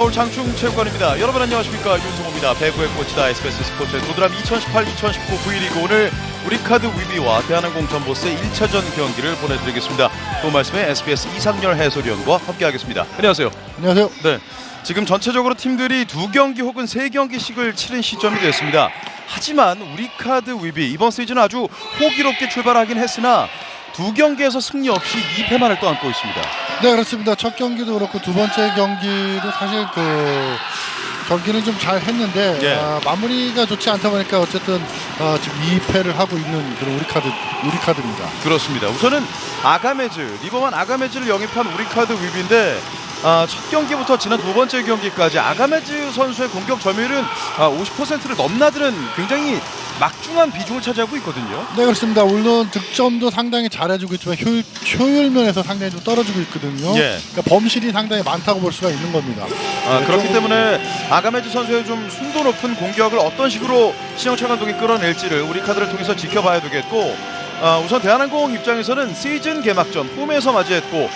서울 장충체육관입니다. 여러분 안녕하십니까, 윤성호입니다. 배구의 꽃이다 SBS 스포츠의 도드람 2018-2019 V리그, 오늘 우리카드 위비와 대한항공 전보스의 1차전 경기를 보내드리겠습니다. 또 말씀에 SBS 이상열 해설위원과 함께하겠습니다. 안녕하세요. 안녕하세요. 네, 지금 전체적으로 팀들이 2경기 혹은 3경기씩을 치른 시점이 됐습니다. 하지만 우리카드 위비 이번 시즌 아주 호기롭게 출발하긴 했으나 2경기에서 승리 없이 2패만을 떠안고 있습니다. 네, 그렇습니다. 첫 경기도 그렇고 두 번째 경기도 사실 경기는 좀 잘 했는데 예. 마무리가 좋지 않다 보니까 어쨌든 지금 2패를 하고 있는 그런 우리카드입니다. 그렇습니다. 우선은 리버만 아가메즈를 영입한 우리카드 위비인데 첫 경기부터 지난 두 번째 경기까지 아가메즈 선수의 공격 점유율은 50%를 넘나드는 굉장히 막중한 비중을 차지하고 있거든요. 네, 그렇습니다. 물론 득점도 상당히 잘해주고 있지만 효율 면에서 상당히 좀 떨어지고 있거든요. 예. 그러니까 범실이 상당히 많다고 볼 수가 있는 겁니다. 네, 그렇기 때문에 아가메즈 선수의 좀 순도 높은 공격을 어떤 식으로 신영철 감독이 끌어낼지를 우리카드를 통해서 지켜봐야 되겠고, 우선 대한항공 입장에서는 시즌 개막전 홈에서 맞이했고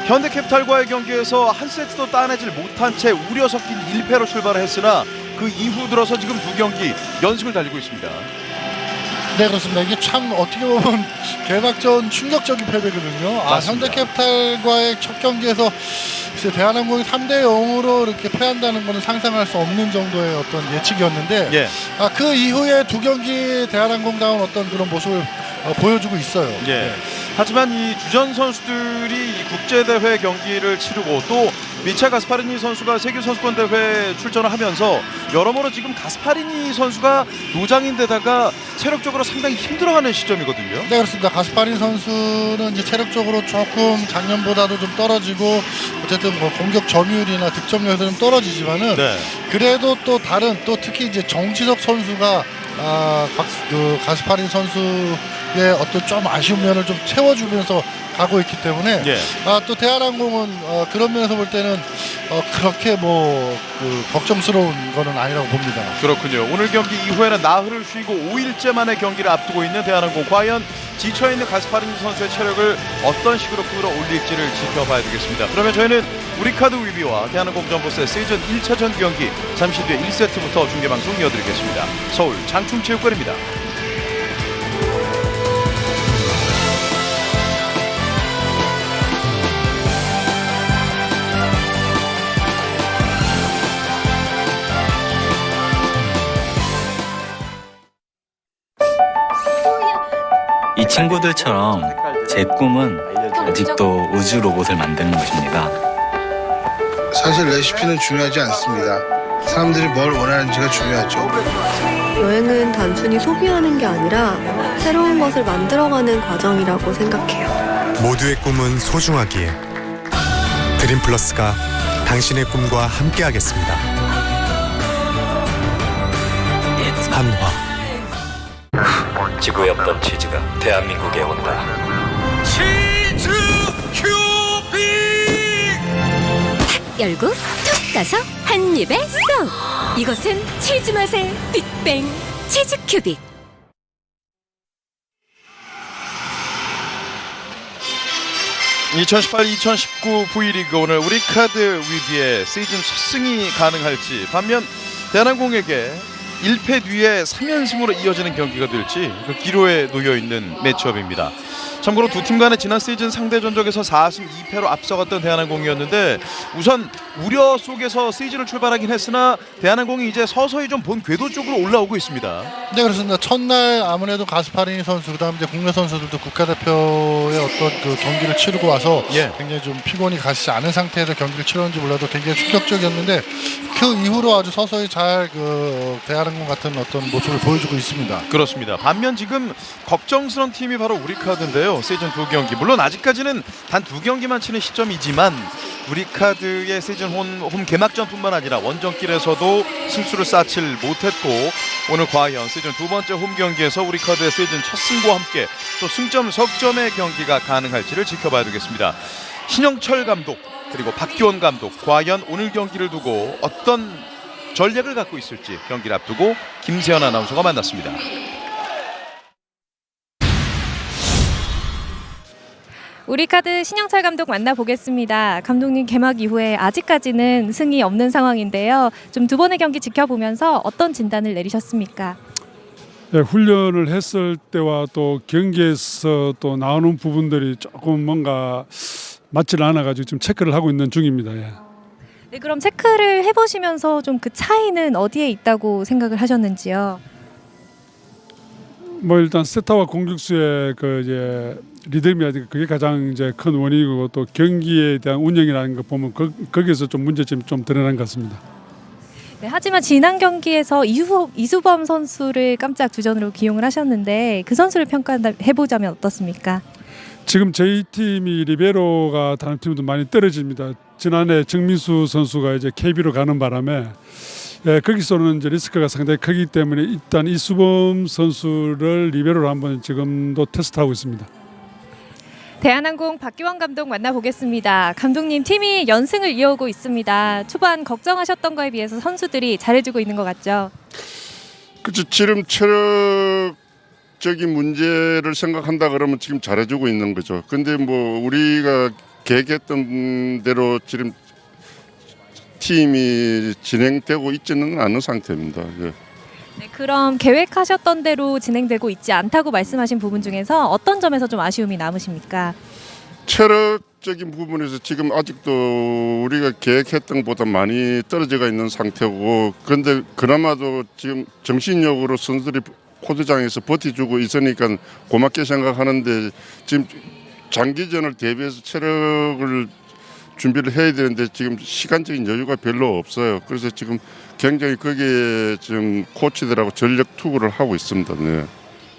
현대캐피탈과의 경기에서 한 세트도 따내질 못한 채 우려 섞인 1패로 출발을 했으나 그 이후 들어서 지금 2경기 연승을 달리고 있습니다. 네, 그렇습니다. 이게 참 어떻게 보면 개막전 충격적인 패배거든요. 현대캐피탈과의 첫 경기에서 대한항공이 3대0으로 이렇게 패한다는 것은 상상할 수 없는 정도의 어떤 예측이었는데, 예. 그 이후에 2경기 대한항공다운 어떤 그런 모습을 보여주고 있어요. 예. 네. 하지만 이 주전 선수들이 이 국제대회 경기를 치르고 또 미차 가스파리니 선수가 세계선수권대회 출전을 하면서 여러모로 지금 가스파리니 선수가 노장인데다가 체력적으로 상당히 힘들어하는 시점이거든요. 네, 그렇습니다. 가스파린 선수는 이제 체력적으로 조금 작년보다도 좀 떨어지고 어쨌든 뭐 공격 점유율이나 득점률도 좀 떨어지지만은 네. 그래도 또 다른 특히 이제 정지석 선수가 가스파린 선수의 어떤 좀 아쉬운 면을 좀 채워주면서 가고 있기 때문에 예. 또 대한항공은 그런 면에서 볼 때는 그렇게 걱정스러운 거는 아니라고 봅니다. 그렇군요. 오늘 경기 이후에는 나흘을 쉬고 5일째 만에 경기를 앞두고 있는 대한항공, 과연 지쳐있는 가스파리니 선수의 체력을 어떤 식으로 끌어올릴지를 지켜봐야 되겠습니다. 그러면 저희는 우리카드 위비와 대한항공 전보스의 시즌 1차전 경기 잠시 뒤에 1세트부터 중계방송 이어드리겠습니다. 서울 장충체육관입니다. 이 친구들처럼 제 꿈은 아직도 우주 로봇을 만드는 것입니다. 사실 레시피는 중요하지 않습니다. 사람들이 뭘 원하는지가 중요하죠. 여행은 단순히 소비하는 게 아니라 새로운 것을 만들어가는 과정이라고 생각해요. 모두의 꿈은 소중하기에 드림플러스가 당신의 꿈과 함께하겠습니다. 한화. 지구에 없던 치즈가 대한민국에 온다. 치즈 큐빅! 열고 툭 따서 한 입에 쏙! 이것은 치즈 맛의 빅뱅 치즈 큐빅. (2018-2019) V리그, 오늘 우리카드 위비의 시즌 첫 승이 가능할지, 반면 대한항공에게 1패 뒤에 3연승으로 이어지는 경기가 될지 그 기로에 놓여있는 매치업입니다. 참고로 두 팀 간의 지난 시즌 상대 전적에서 4승 2패로 앞서갔던 대한항공이었는데, 우선 우려 속에서 시즌을 출발하긴 했으나 대한항공이 이제 서서히 좀 본 궤도 쪽으로 올라오고 있습니다. 네, 그렇습니다. 첫날 아무래도 가스파리니 선수, 그다음 이제 국내 선수들도 국가대표의 어떤 경기를 치르고 와서 예. 굉장히 좀 피곤이 가시지 않은 상태에서 경기를 치렀는지 몰라도 굉장히 충격적이었는데, 그 이후로 아주 서서히 잘 대한항공 같은 어떤 모습을 보여주고 있습니다. 그렇습니다. 반면 지금 걱정스러운 팀이 바로 우리카드인데요. 시즌 2경기, 물론 아직까지는 단 2경기만 치는 시점이지만 우리카드의 시즌 홈 개막전뿐만 아니라 원정길에서도 승수를 쌓질 못했고, 오늘 과연 시즌 두 번째 홈 경기에서 우리카드의 시즌 첫 승과 함께 또 승점 석점의 경기가 가능할지를 지켜봐야 되겠습니다. 신영철 감독 그리고 박기원 감독, 과연 오늘 경기를 두고 어떤 전략을 갖고 있을지 경기를 앞두고 김세현 아나운서가 만났습니다. 우리카드 신영철 감독 만나보겠습니다. 감독님 개막 이후에 아직까지는 승이 없는 상황인데요. 좀 두 번의 경기 지켜보면서 어떤 진단을 내리셨습니까? 네, 훈련을 했을 때와 또 경기에서 또 나오는 부분들이 조금 뭔가 맞질 않아가지고 지금 체크를 하고 있는 중입니다. 예. 네, 그럼 체크를 해보시면서 좀 그 차이는 어디에 있다고 생각을 하셨는지요? 뭐 일단 세타와 공격수의 그 이제 리듬이 그게 가장 이제 큰 원인이고 또 경기에 대한 운영이라는 거 보면 거기서 좀 문제점이 좀 드러난 것 같습니다. 네, 하지만 지난 경기에서 이수범 선수를 깜짝 주전으로 기용을 하셨는데 그 선수를 평가해보자면 어떻습니까? 지금 저희 팀이 리베로가 다른 팀도 많이 떨어집니다. 지난해 정민수 선수가 이제 KB로 가는 바람에 거기서는 이제 리스크가 상당히 크기 때문에 일단 이수범 선수를 리베로로 한번 지금도 테스트하고 있습니다. 대한항공 박기원 감독 만나보겠습니다. 감독님 팀이 연승을 이어오고 있습니다. 초반 걱정하셨던 거에 비해서 선수들이 잘해주고 있는 것 같죠? 그렇죠. 지금 체력적인 문제를 생각한다 그러면 지금 잘해주고 있는 거죠. 근데 뭐 우리가 계획했던 대로 지금 팀이 진행되고 있지는 않은 상태입니다. 예. 네, 그럼 계획하셨던 대로 진행되고 있지 않다고 말씀하신 부분 중에서 어떤 점에서 좀 아쉬움이 남으십니까? 체력적인 부분에서 지금 아직도 우리가 계획했던 것보다 많이 떨어져 있는 상태고, 그런데 그나마도 지금 정신력으로 선수들이 코트장에서 버텨주고 있으니까 고맙게 생각하는데, 지금 장기전을 대비해서 체력을 준비를 해야 되는데 지금 시간적인 여유가 별로 없어요. 그래서 지금 굉장히 거기에 지금 코치들하고 전력 투구를 하고 있습니다. 네.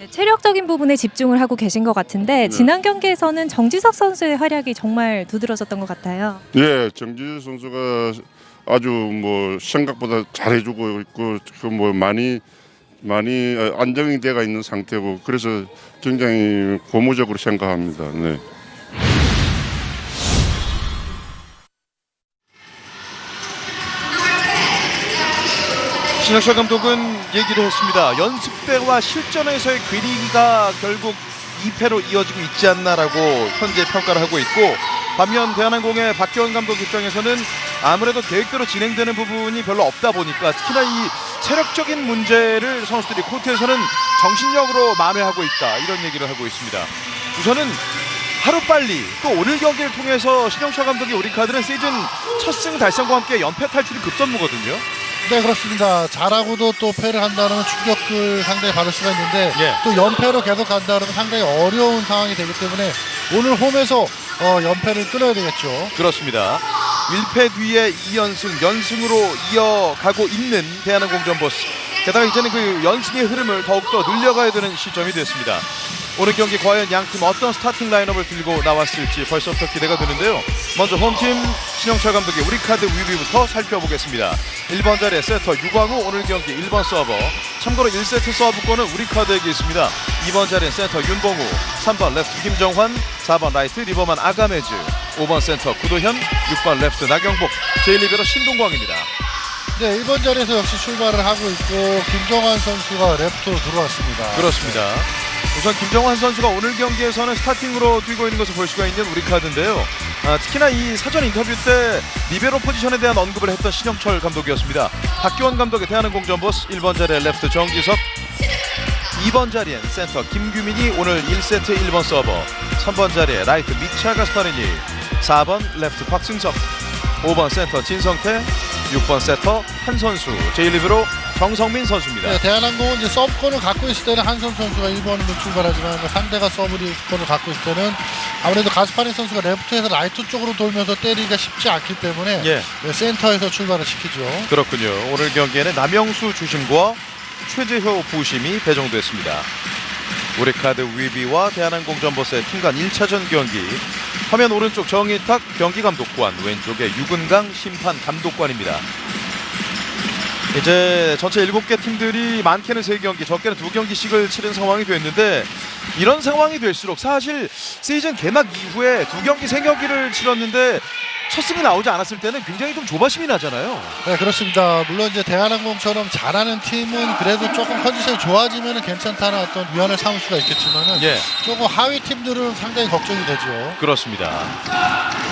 네, 체력적인 부분에 집중을 하고 계신 것 같은데 지난 경기에서는 정지석 선수의 활약이 정말 두드러졌던 것 같아요. 예, 정지석 선수가 아주 뭐 생각보다 잘해주고 있고 뭐 많이 안정이 돼가 있는 상태고, 그래서 굉장히 고무적으로 생각합니다. 네. 신영철 감독은 얘기를 했습니다. 연습 때와 실전에서의 괴리가 결국 2패로 이어지고 있지 않나라고 현재 평가를 하고 있고, 반면 대한항공의 박기원 감독 입장에서는 아무래도 계획대로 진행되는 부분이 별로 없다 보니까 특히나 이 체력적인 문제를 선수들이 코트에서는 정신력으로 만회하고 있다, 이런 얘기를 하고 있습니다. 우선은 하루빨리 또 오늘 경기를 통해서 신영철 감독이 우리카드는 시즌 첫 승 달성과 함께 연패 탈출이 급선무거든요. 네, 그렇습니다. 잘하고도 또 패를 한다면 충격을 상당히 받을 수가 있는데 또 연패로 계속 간다면 상당히 어려운 상황이 되기 때문에 오늘 홈에서 연패를 끊어야 되겠죠. 그렇습니다. 1패 뒤에 2연승, 연승으로 이어가고 있는 대한항공 전보스. 게다가 이제는 그 연승의 흐름을 더욱더 늘려가야 되는 시점이 됐습니다. 오늘 경기 과연 양팀 어떤 스타팅 라인업을 들고 나왔을지 벌써부터 기대가 되는데요. 먼저 홈팀 신영철 감독의 우리카드 위비부터 살펴보겠습니다. 1번 자리에 세터 유광우, 오늘 경기 1번 서버. 참고로 1세트 서브권은 우리카드에게 있습니다. 2번 자리에 세터 윤봉우, 3번 레프트 김정환, 4번 라이트 리버만 아가메즈, 5번 센터 구도현, 6번 레프트 나경복, 제1리베로 신동광입니다. 네, 1번 자리에서 역시 출발을 하고 있고 김정환 선수가 레프트로 들어왔습니다. 그렇습니다. 우선 김정환 선수가 오늘 경기에서는 스타팅으로 뛰고 있는 것을 볼 수가 있는 우리카드인데요. 특히나 이 사전 인터뷰 때 리베로 포지션에 대한 언급을 했던 신영철 감독이었습니다. 박기원 감독의 대한항공 전보스, 1번 자리에 레프트 정지석, 2번 자리엔 센터 김규민이 오늘 1세트 1번 서버, 3번 자리에 라이트 미차 가스파리니, 4번 레프트 박승석, 5번 센터 진성태, 6번 세터 한 선수, 제1리베로 정성민 선수입니다. 네, 대한항공은 이제 서브권을 갖고 있을 때는 한선 선수가 1번으로 출발하지만 상대가 서브권을 갖고 있을 때는 아무래도 가스파린 선수가 레프트에서 라이트 쪽으로 돌면서 때리기가 쉽지 않기 때문에 네, 센터에서 출발을 시키죠. 그렇군요. 오늘 경기에는 남영수 주심과 최재효 부심이 배정됐습니다. 우리카드 위비와 대한항공 전보스의 팀 간 1차전 경기. 화면 오른쪽 정희탁 경기감독관, 왼쪽에 유근강 심판 감독관입니다. 이제 전체 7개 팀들이 많게는 3경기, 적게는 2경기씩을 치른 상황이 됐는데, 이런 상황이 될수록 사실 시즌 개막 이후에 2경기, 3경기를 치렀는데 첫 승이 나오지 않았을 때는 굉장히 좀 조바심이 나잖아요. 네, 그렇습니다. 물론 이제 대한항공처럼 잘하는 팀은 그래도 조금 컨디션이 좋아지면 괜찮다는 어떤 위안을 삼을 수가 있겠지만은 예. 조금 하위 팀들은 상당히 걱정이 되죠. 그렇습니다.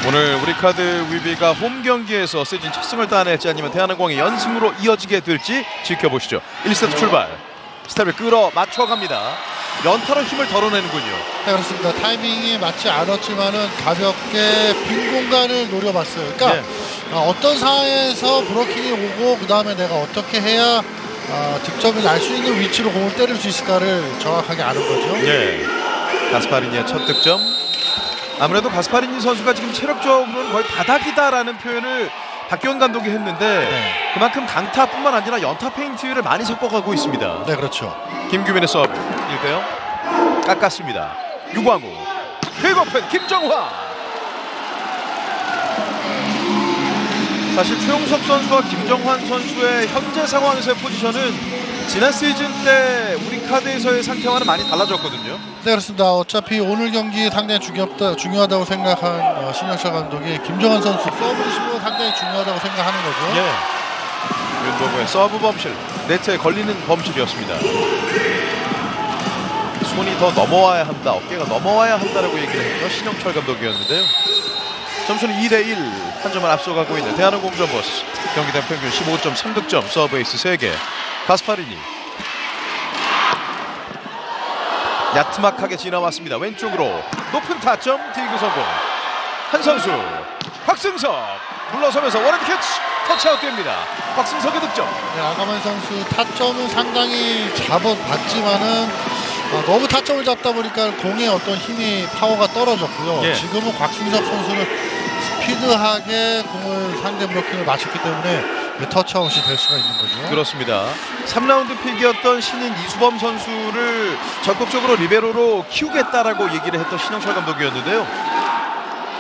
오늘 우리카드 위비가 홈 경기에서 시즌 첫 승을 따낼지 아니면 대한항공의 연승으로 이어지게 될지 지켜보시죠. 1세트 출발. 스텝을 끌어 맞춰갑니다. 연타로 힘을 덜어내는군요. 네, 그렇습니다. 타이밍이 맞지 않았지만은 가볍게 빈 공간을 노려봤어요. 그러니까 어떤 상황에서 브로킹이 오고 그 다음에 내가 어떻게 해야 득점이 날 수 있는 위치로 공을 때릴 수 있을까를 정확하게 아는 거죠. 네. 가스파리니의 첫 득점. 아무래도 가스파리니 선수가 지금 체력적으로는 거의 바닥이다라는 표현을 박기원 감독이 했는데 그만큼 강타뿐만 아니라 연타 페인트를 많이 섞어가고 있습니다. 네, 그렇죠. 김규민의 서브 1대0 깎았습니다. 유광우 킥오픈 김정환. 사실 최용석 선수와 김정환 선수의 현재 상황에서의 포지션은 지난 시즌 때 우리카드에서의 상태와는 많이 달라졌거든요. 네, 그렇습니다. 어차피 오늘 경기 상당히 중요하다고 생각한 신영철 감독이 김정환 선수 서브 리시브가 상당히 중요하다고 생각하는 거죠. 예. 윤도구의 서브 범실, 네트에 걸리는 범실이었습니다. 손이 더 넘어와야 한다, 어깨가 넘어와야 한다라고 얘기를 했던 신영철 감독이었는데요. 점수는 2대1, 한 점을 앞서가고 있는 대한항공 점버스. 경기당 평균 15.3득점, 서브 에이스 3개. 가스파리니 야트막하게 지나왔습니다. 왼쪽으로 높은 타점 디그 성공. 한 선수 박승석 물러서면서 원핸드 캐치 터치아웃 됩니다. 박승석의 득점. 네, 아가만 선수 타점은 상당히 잡아봤지만은 너무 타점을 잡다 보니까 공의 어떤 힘이 파워가 떨어졌고요. 예. 지금은 곽승석 선수는 스피드하게 공을 상대 브로킹을 맞췄기 때문에 터치아웃이 될 수가 있는 거죠. 그렇습니다. 3라운드 픽이었던 신인 이수범 선수를 적극적으로 리베로로 키우겠다라고 얘기를 했던 신영철 감독이었는데요.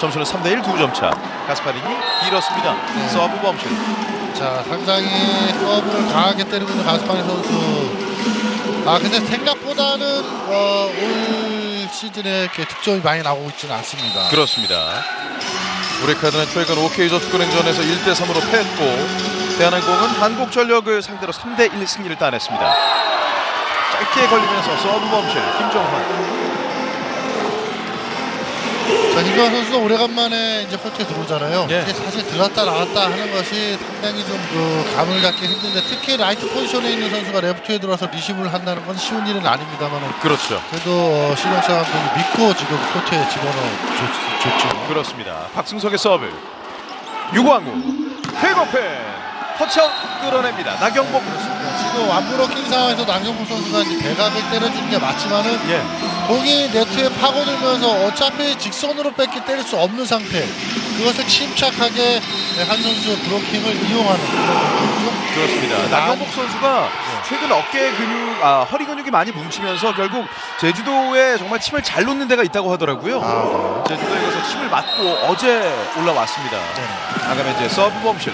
점수는 3대1 2점 차. 가스파리니 길었습니다. 서브 범실. 자, 상당히 서브를 강하게 때리고 있는 가스파리 선수. 근데 생각보다는 올 시즌에 이렇게 득점이 많이 나오고 있지는 않습니다. 그렇습니다. 우리카드는 최근 OK저축은행전에서 1대3으로 패했고 대한항공은 한국전력을 상대로 3대1 승리를 따냈습니다. 짧게 걸리면서 서브 범실 김정환. 자, 김정환 선수도 오래간만에 이제 코트에 들어오잖아요. 예. 이게 사실 들어왔다 나왔다 하는 것이 상당히 좀 그 감을 갖기 힘든데 특히 라이트 포지션에 있는 선수가 레프트에 들어와서 리시브를 한다는 건 쉬운 일은 아닙니다만 그렇죠. 그래도 신영철 감독이 믿고 지금 코트에 집어넣어줬죠. 그렇습니다. 박승석의 서브. 유광우 킥오픈 터치아웃 끌어냅니다. 나경복. 지금 완브로킹 상황에서 나경복 선수가 이제 대각을 때려주는 게 맞지만은 공이 네트에 파고들면서 어차피 직선으로 뺏기 때릴 수 없는 상태. 그것을 침착하게 한 선수의 브로킹을 이용하는 그런 그렇습니다. 나경복 선수가 최근 어깨 근육, 허리 근육이 많이 뭉치면서 결국 제주도에 정말 침을 잘 놓는 데가 있다고 하더라고요. 제주도에 가서 침을 맞고 어제 올라왔습니다. 아가멘즈의 서브 범실.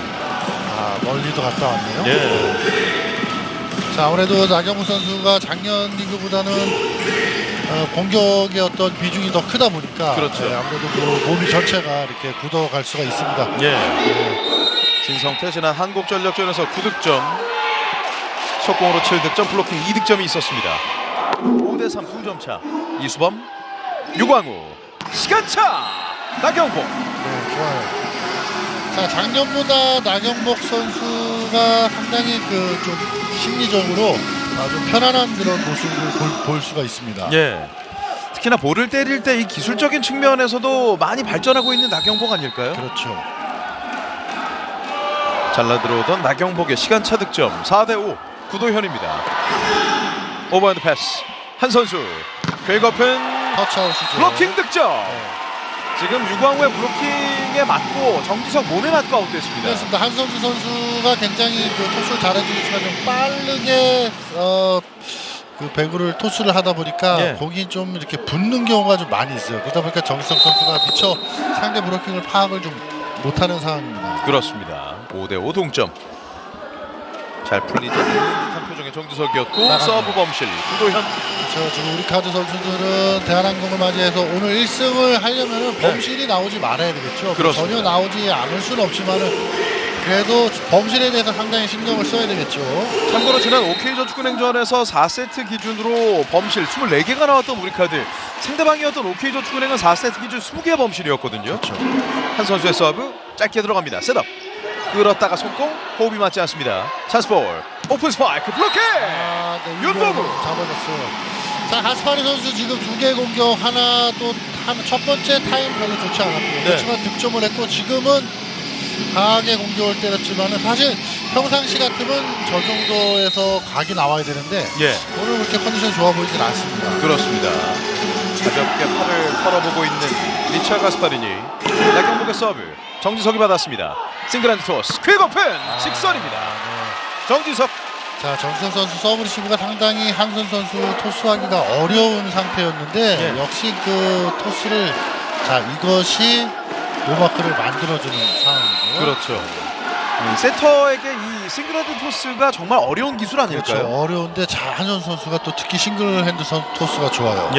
멀리도 갔다 왔네요. 예. 자, 아무래도 나경복 선수가 작년 리그보다는 공격의 어떤 비중이 더 크다 보니까 그렇죠. 아무래도 그 몸이 전체가 이렇게 굳어갈 수가 있습니다. 진성태 지난 한국전력전에서 9득점, 속공으로 7득점, 블로킹 2득점이 있었습니다. 5대3 2점 차. 이수범, 유광우, 시간차, 나경복. 네, 좋아요. 자, 작년보다 나경복 선수가 상당히 그 좀 심리적으로 좀 편안한 그런 모습을 볼 수가 있습니다. 예. 특히나 볼을 때릴 때 이 기술적인 측면에서도 많이 발전하고 있는 나경복 아닐까요? 그렇죠. 잘라 들어오던 나경복의 시간차 득점 4대5 구도현입니다. 오버핸드 패스 한 선수 궤거픈 터치아웃이죠. 블로킹 득점. 지금 유광우의 블로킹에 맞고 정지석 몸에 맞고 아웃됐습니다. 그렇습니다. 한성주 선수가 굉장히 그 토스를 잘해주지만 좀 빠르게 그 배구를 토스를 하다 보니까 공이 좀 이렇게 붙는 경우가 좀 많이 있어요. 그러다 보니까 정지석 선수가 미처 상대 브로킹을 파악을 좀 못하는 상황입니다. 그렇습니다. 5대5 동점. 잘 풀리지 않는 듯한 표정의 정지석이었고 서브 범실 구도현. 그렇죠. 지금 우리 카드 선수들은 대한항공을 맞이해서 오늘 1승을 하려면 범실이 나오지 말아야 되겠죠. 그렇습니다. 전혀 나오지 않을 수는 없지만은 그래도 범실에 대해서 상당히 신경을 써야 되겠죠. 참고로 지난 OK저축은행전에서 4세트 기준으로 범실 24개가 나왔던 우리카드, 상대방이었던 OK저축은행은 4세트 기준 20개 범실이었거든요. 그렇죠. 한 선수의 서브 짧게 들어갑니다. 셋업 끌었다가 속공, 호흡이 맞지 않습니다. 찬스볼 오픈 스파이크 블로킹. 윤보구 잡아줬어요. 자, 가스파리 선수 지금 2개 공격, 하나 또 첫 번째 타임 별로 좋지 않았고 그렇지만 득점을 했고 지금은 강하게 공격을 때렸지만은 사실 평상시 같으면 저 정도에서 각이 나와야 되는데 오늘 그렇게 컨디션이 좋아 보이진 않습니다. 그렇습니다. 가볍게 팔을 털어보고 있는 리차 가스파리니. 나경복의 서브 정지석이 받았습니다. 싱글핸드 토스 퀵오픈 직선입니다. 정지석. 자, 정지석 선수 서브 리시브가 상당히 항선 선수 토스하기가 어려운 상태였는데 역시 그 토스를 이것이 노마크를 만들어주는 상황이죠. 그렇죠. 세터에게 이 싱글핸드 토스가 정말 어려운 기술 아닐까요? 그렇죠. 어려운데 한현 선수가 또 특히 싱글핸드 토스가 좋아요.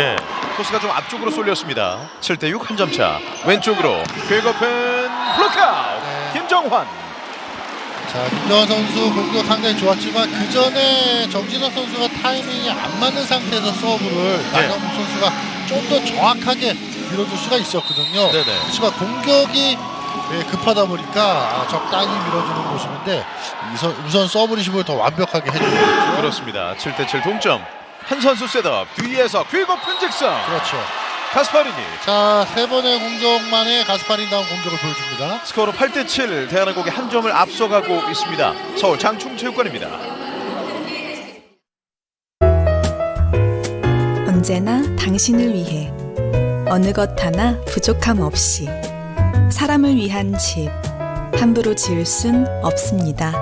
토스가 좀 앞쪽으로 쏠렸습니다. 7대6 한 점 차. 왼쪽으로 퀵오픈 블록아웃. 김정환. 자, 김정환 선수 공격 상당히 좋았지만 그 전에 정진석 선수가 타이밍이 안 맞는 상태에서 서브를 나경복 선수가 좀 더 정확하게 밀어줄 수가 있었거든요. 그렇지만 공격이 급하다 보니까 적당히 밀어주는 모습인데 우선 서브 리시브를 더 완벽하게 해주는. 그렇습니다. 7대7 동점. 한 선수 셋업 뒤에서 퀵오픈 직선. 그렇죠. 가스파리니. 자, 3번의 공격 만에 가스파린다운 공격을 보여줍니다. 스코어로 8대7 대한항공이 한 점을 앞서가고 있습니다. 서울 장충체육관입니다. 언제나 당신을 위해 어느 것 하나 부족함 없이 사람을 위한 집 함부로 지을 순 없습니다.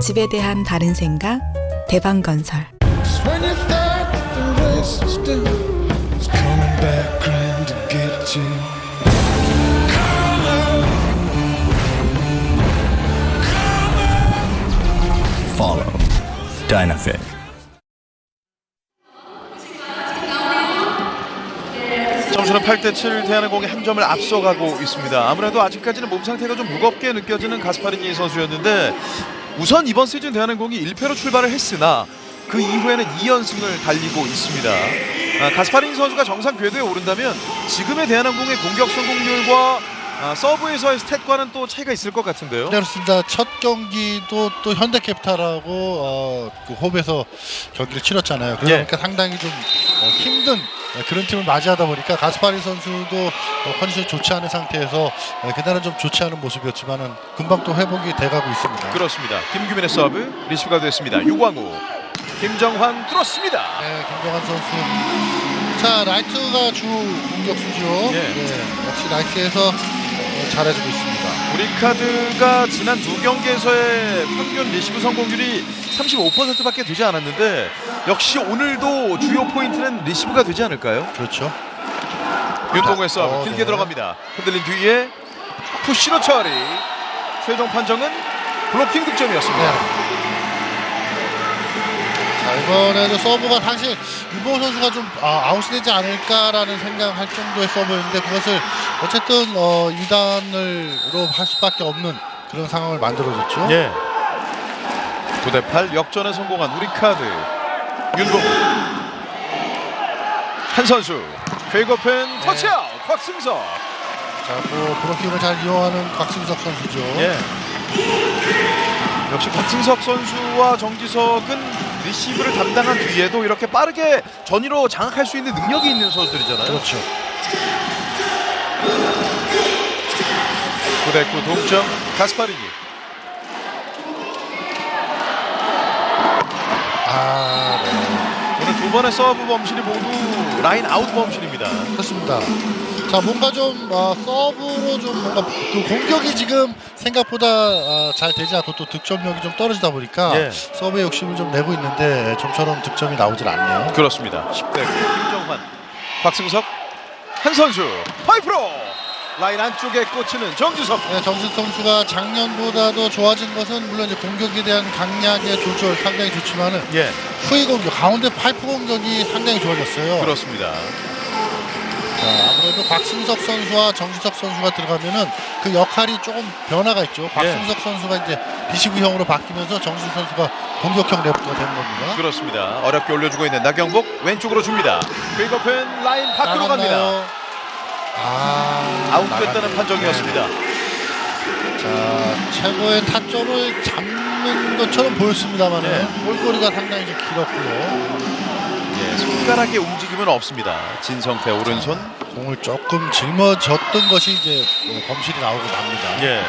집에 대한 바른 생각 대방건설. Follow Dynafit. 점수는 8대7 대한항공이 한 점을 앞서가고 있습니다. 아무래도 아직까지는 몸 상태가 좀 무겁게 느껴지는 가스파리니 선수였는데 우선 이번 시즌 대한항공이 1패로 출발을 했으나 그 이후에는 2연승을 달리고 있습니다. 가스파리니 선수가 정상 궤도에 오른다면 지금의 대한항공의 공격 성공률과 서브에서의 스탯과는 또 차이가 있을 것 같은데요. 네, 그렇습니다. 첫 경기도 또 현대캐피탈하고 그 홈에서 경기를 치렀잖아요. 그러니까 상당히 좀 힘든 그런 팀을 맞이하다 보니까 가스파리 선수도 컨디션이 좋지 않은 상태에서 그날은 좀 좋지 않은 모습이었지만은 금방 또 회복이 돼가고 있습니다. 그렇습니다. 김규민의 서브 리시브가 됐습니다. 유광우, 김정환 뚫었습니다. 네, 김정환 선수. 자, 라이트가 주 공격수죠. 역시 라이트에서 잘해주고 있습니다. 우리카드가 지난 2경기에서의 평균 리시브 성공률이 35%밖에 되지 않았는데 역시 오늘도 주요 포인트는 리시브가 되지 않을까요? 그렇죠. 윤동우의 서브 길게 들어갑니다. 흔들린 뒤에 푸시로 처리. 최종 판정은 블로킹 득점이었습니다. 자, 이번에도 서브가 사실 윤보호 선수가 좀 아웃이 되지 않을까라는 생각할 정도의 서브였는데 그것을 어쨌든 2단으로 할 수밖에 없는 그런 상황을 만들어줬죠. 9대8 역전에 성공한 우리카드. 윤동우 한 선수 퀵오픈 터치아웃. 곽승석. 자, 브로킹을 잘 이용하는 곽승석 선수죠. 역시 곽승석 선수와 정지석은 리시브를 담당한 뒤에도 이렇게 빠르게 전위로 장악할 수 있는 능력이 있는 선수들이잖아요. 그렇죠. 9대9 동점. 가스파리니. 오늘 두 번의 서브 범실이 모두 라인 아웃 범실입니다. 그렇습니다. 자, 뭔가 좀 서브로 좀 뭔가 그 공격이 지금 생각보다 잘 되지 않고 또 득점력이 좀 떨어지다 보니까 서브에 욕심을 좀 내고 있는데 좀처럼 득점이 나오질 않네요. 그렇습니다. 10대9 김정환, 곽승석 한 선수 파이프로 라인 안쪽에 꽂히는 정지석. 네, 정지석 선수가 작년보다도 좋아진 것은 물론 이제 공격에 대한 강약의 조절 상당히 좋지만은 예. 후위 공격, 가운데 파이프 공격이 상당히 좋아졌어요. 그렇습니다. 자, 아무래도 박승석 선수와 정지석 선수가 들어가면은 그 역할이 조금 변화가 있죠. 박승석 선수가 이제 비시구형으로 바뀌면서 정지석 선수가 공격형 레프트가 되는 겁니다. 그렇습니다. 어렵게 올려주고 있는 나경복 왼쪽으로 줍니다. 긁어픈 라인 밖으로 갑니다. 아웃됐다는 판정이었습니다. 자, 최고의 타점을 잡는 것처럼 보였습니다만 볼거리가 상당히 좀 길었고요. 예, 손가락의 움직임은 없습니다. 진성태 오른손. 공을 조금 짊어졌던 것이 이제 범실이 나오고 납니다. 예.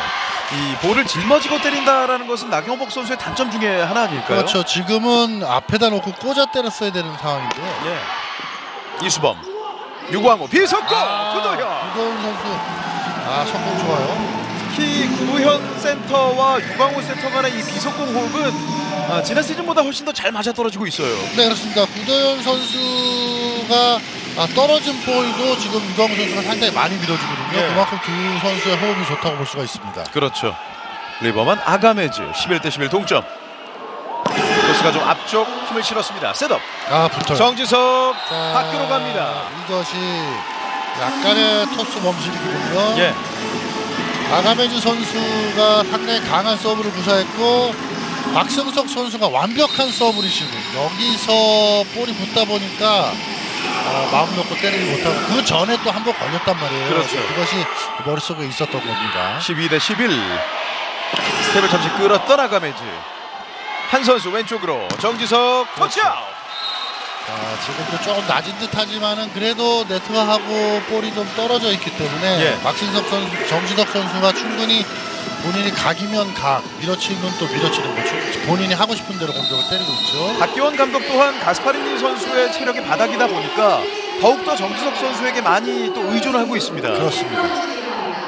이 볼을 짊어지고 때린다라는 것은 나경복 선수의 단점 중에 하나 아닐까요? 그렇죠. 지금은 앞에다 놓고 꽂아 때렸어야 되는 상황인데요. 예. 이수범, 유광호, 비석공, 구도현. 구도현 선수, 성공 좋아요. 특히 구도현 센터와 유광호 센터 간의 이 비석공 호흡은 지난 시즌보다 훨씬 더 잘 맞아떨어지고 있어요. 네, 그렇습니다. 구도현 선수가 떨어진 볼도 지금 유광호 선수가 상당히 많이 밀어주거든요. 예. 그만큼 두 선수의 호흡이 좋다고 볼 수가 있습니다. 그렇죠. 리버만 아가메즈 11대11 동점. 토스가 좀 앞쪽 힘을 실었습니다. 셋업. 붙어요. 정지석 밖으로 갑니다. 이것이 약간의 토스 범실이거든요. 예. 아가메즈 선수가 상당히 강한 서브를 구사했고 박승석 선수가 완벽한 서브리시브. 여기서 볼이 붙다 보니까 마음 놓고 때리지 못하고 그 전에 또 한 번 걸렸단 말이에요. 그렇죠. 그것이 머릿속에 있었던 겁니다. 12대11 스텝을 잠시 끌었던 아가메즈. 한 선수 왼쪽으로 정지석 터치아웃. 지금도 조금 낮은 듯 하지만은 그래도 네트하고 볼이 좀 떨어져 있기 때문에 박신석 선수, 정지석 선수가 충분히 본인이 각이면 각, 밀어치면 또 밀어치는 거죠. 본인이 하고 싶은 대로 공격을 때리고 있죠. 박기원 감독 또한 가스파리니 선수의 체력이 바닥이다 보니까 더욱더 정지석 선수에게 많이 또 의존을 하고 있습니다. 그렇습니다.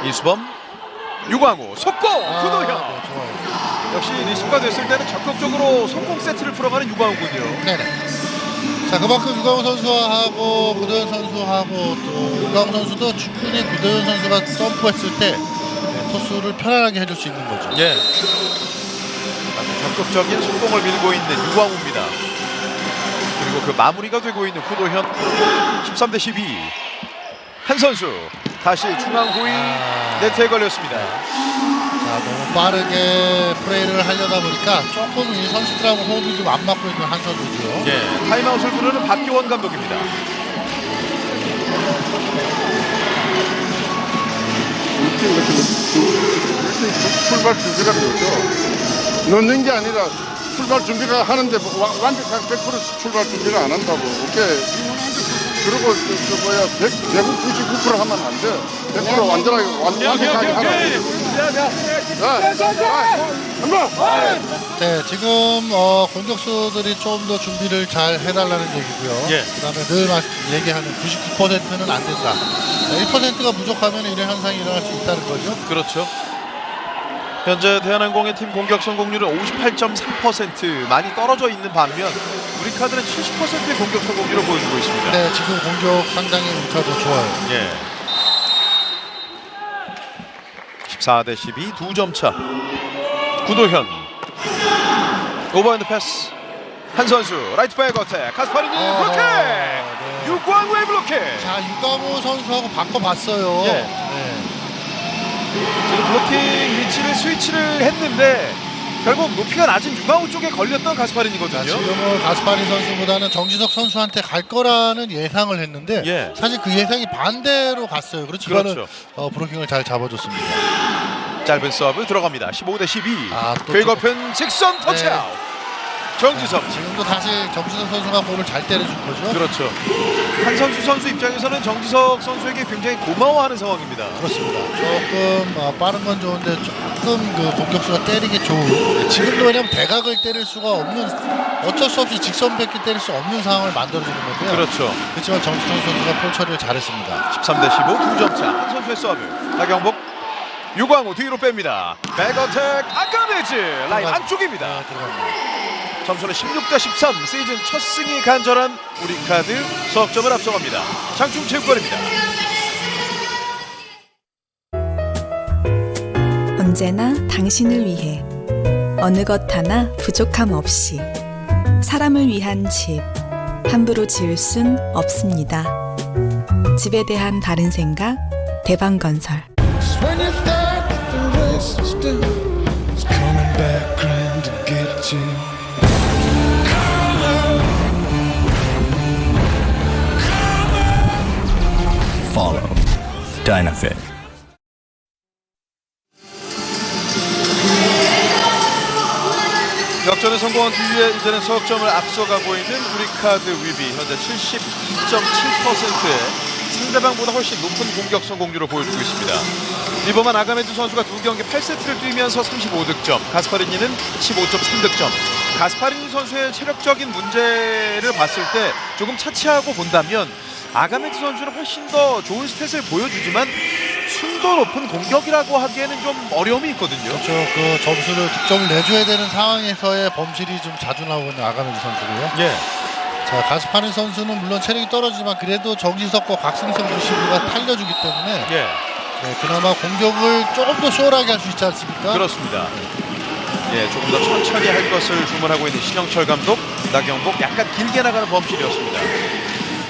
이수범, 유광호, 속공, 구도현. 네, 좋아요. 역시 리시브가 됐을 때는 적극적으로 속공 세트를 풀어가는 유광호군요. 네네. 자, 그만큼 유광호 선수하고 구도현 선수하고 또 유광호 선수도 충분히 구도현 선수가 점프했을 때 토스를 편안하게 해줄 수 있는 거죠. 예. 적극적인 속공을 밀고 있는 유광호입니다. 그리고 그 마무리가 되고 있는 구도현. 13대12. 한 선수 다시 중앙 후위 네트에 걸렸습니다. 자, 너무 빠르게 플레이를 하려다 보니까 조금 이 선수들하고 호흡이 좀 안 맞고 있는 한 선수죠. 예, 타임아웃을 부르는 박기원 감독입니다. 출발 준비가 되죠. 넣는 게 아니라 출발 준비가 하는데 완벽한 100% 출발 준비를 안 한다고. 오케이. 그리고 199% 하면 안 돼. 100% 완벽하게 하라고. 네, 지금 공격수들이 좀 더 준비를 잘 해달라는 얘기고요. 그다음에 늘 얘기하는 99%는 안 된다. 1%가 부족하면 이런 현상이 일어날 수 있다는 거죠. 그렇죠. 현재 대한항공의 팀 공격 성공률은 58.3%, 많이 떨어져 있는 반면 우리카드는 70%의 공격 성공률을 보여주고 있습니다. 네, 지금 공격 상당히 우리카드 좋아요. 예. 14대12 2점 차. 구도현 오버핸드 패스. 한 선수 라이트 바이 어택. 카스파리니 블로킹. 유광호의 블로킹. 자, 유광호 선수하고 바꿔봤어요. 지금 블로킹 위치를 스위치를 했는데 결국 높이가 낮은 유광호 쪽에 걸렸던 가스파린이거든요. 지금은 가스파린 선수보다는 정지석 선수한테 갈 거라는 예상을 했는데 사실 그 예상이 반대로 갔어요. 그렇지만 브로킹을 잘 잡아줬습니다. 짧은 서브 들어갑니다. 15대12. 긁어픈 직선 터치아웃. 정지석. 지금도 다시 정지석 선수가 볼을 잘 때려준 거죠. 그렇죠. 한선수 선수 입장에서는 정지석 선수에게 굉장히 고마워하는 상황입니다. 그렇습니다. 조금 빠른 건 좋은데 조금 그 공격수가 때리기 좋은. 지금도 왜냐면 대각을 때릴 수가 없는, 어쩔 수 없이 직선 뺏기 때릴 수 없는 상황을 만들어주는 건데요. 그렇죠. 그렇지만 정지석 선수가 볼 처리를 잘했습니다. 13대15 2점 차. 한 선수의 서브. 나경복. 유광호 뒤로 뺍니다. 백어택 아까메즈 라인 안쪽입니다. 점수는 16대13. 시즌 첫 승이 간절한 우리카드 석점을 앞서갑니다. 장충체육관입니다. 언제나 당신을 위해 어느 것 하나 부족함 없이 사람을 위한 집 함부로 지을 순 없습니다. 집에 대한 바른 생각 대방건설. Follow Dynafit. 역전에 성공한 뒤에 이제는 석점을 앞서가고 있는 우리카드 위비 현재 72.7%의 상대방보다 훨씬 높은 공격 성공률을 보여주고 있습니다. 리버만 아가메드 선수가 2경기 8세트를 뛰면서 35득점, 가스파리니는 15.3득점. 가스파리니 선수의 체력적인 문제를 봤을 때 조금 차치하고 본다면 아가메드 선수는 훨씬 더 좋은 스탯을 보여주지만 순도 높은 공격이라고 하기에는 좀 어려움이 있거든요. 그렇죠. 그 점수를 득점을 내줘야 되는 상황에서의 범실이 좀 자주 나오는 아가메드 선수고요. 예. 자, 가스파린 선수는 물론 체력이 떨어지지만 그래도 정지석과 곽승석 리시브가 살려주기 때문에 예. 네, 그나마 공격을 조금 더 수월하게 할 수 있지 않습니까? 그렇습니다. 예, 조금 더 천천히 할 것을 주문하고 있는 신영철 감독, 나경복 약간 길게 나가는 범실이었습니다.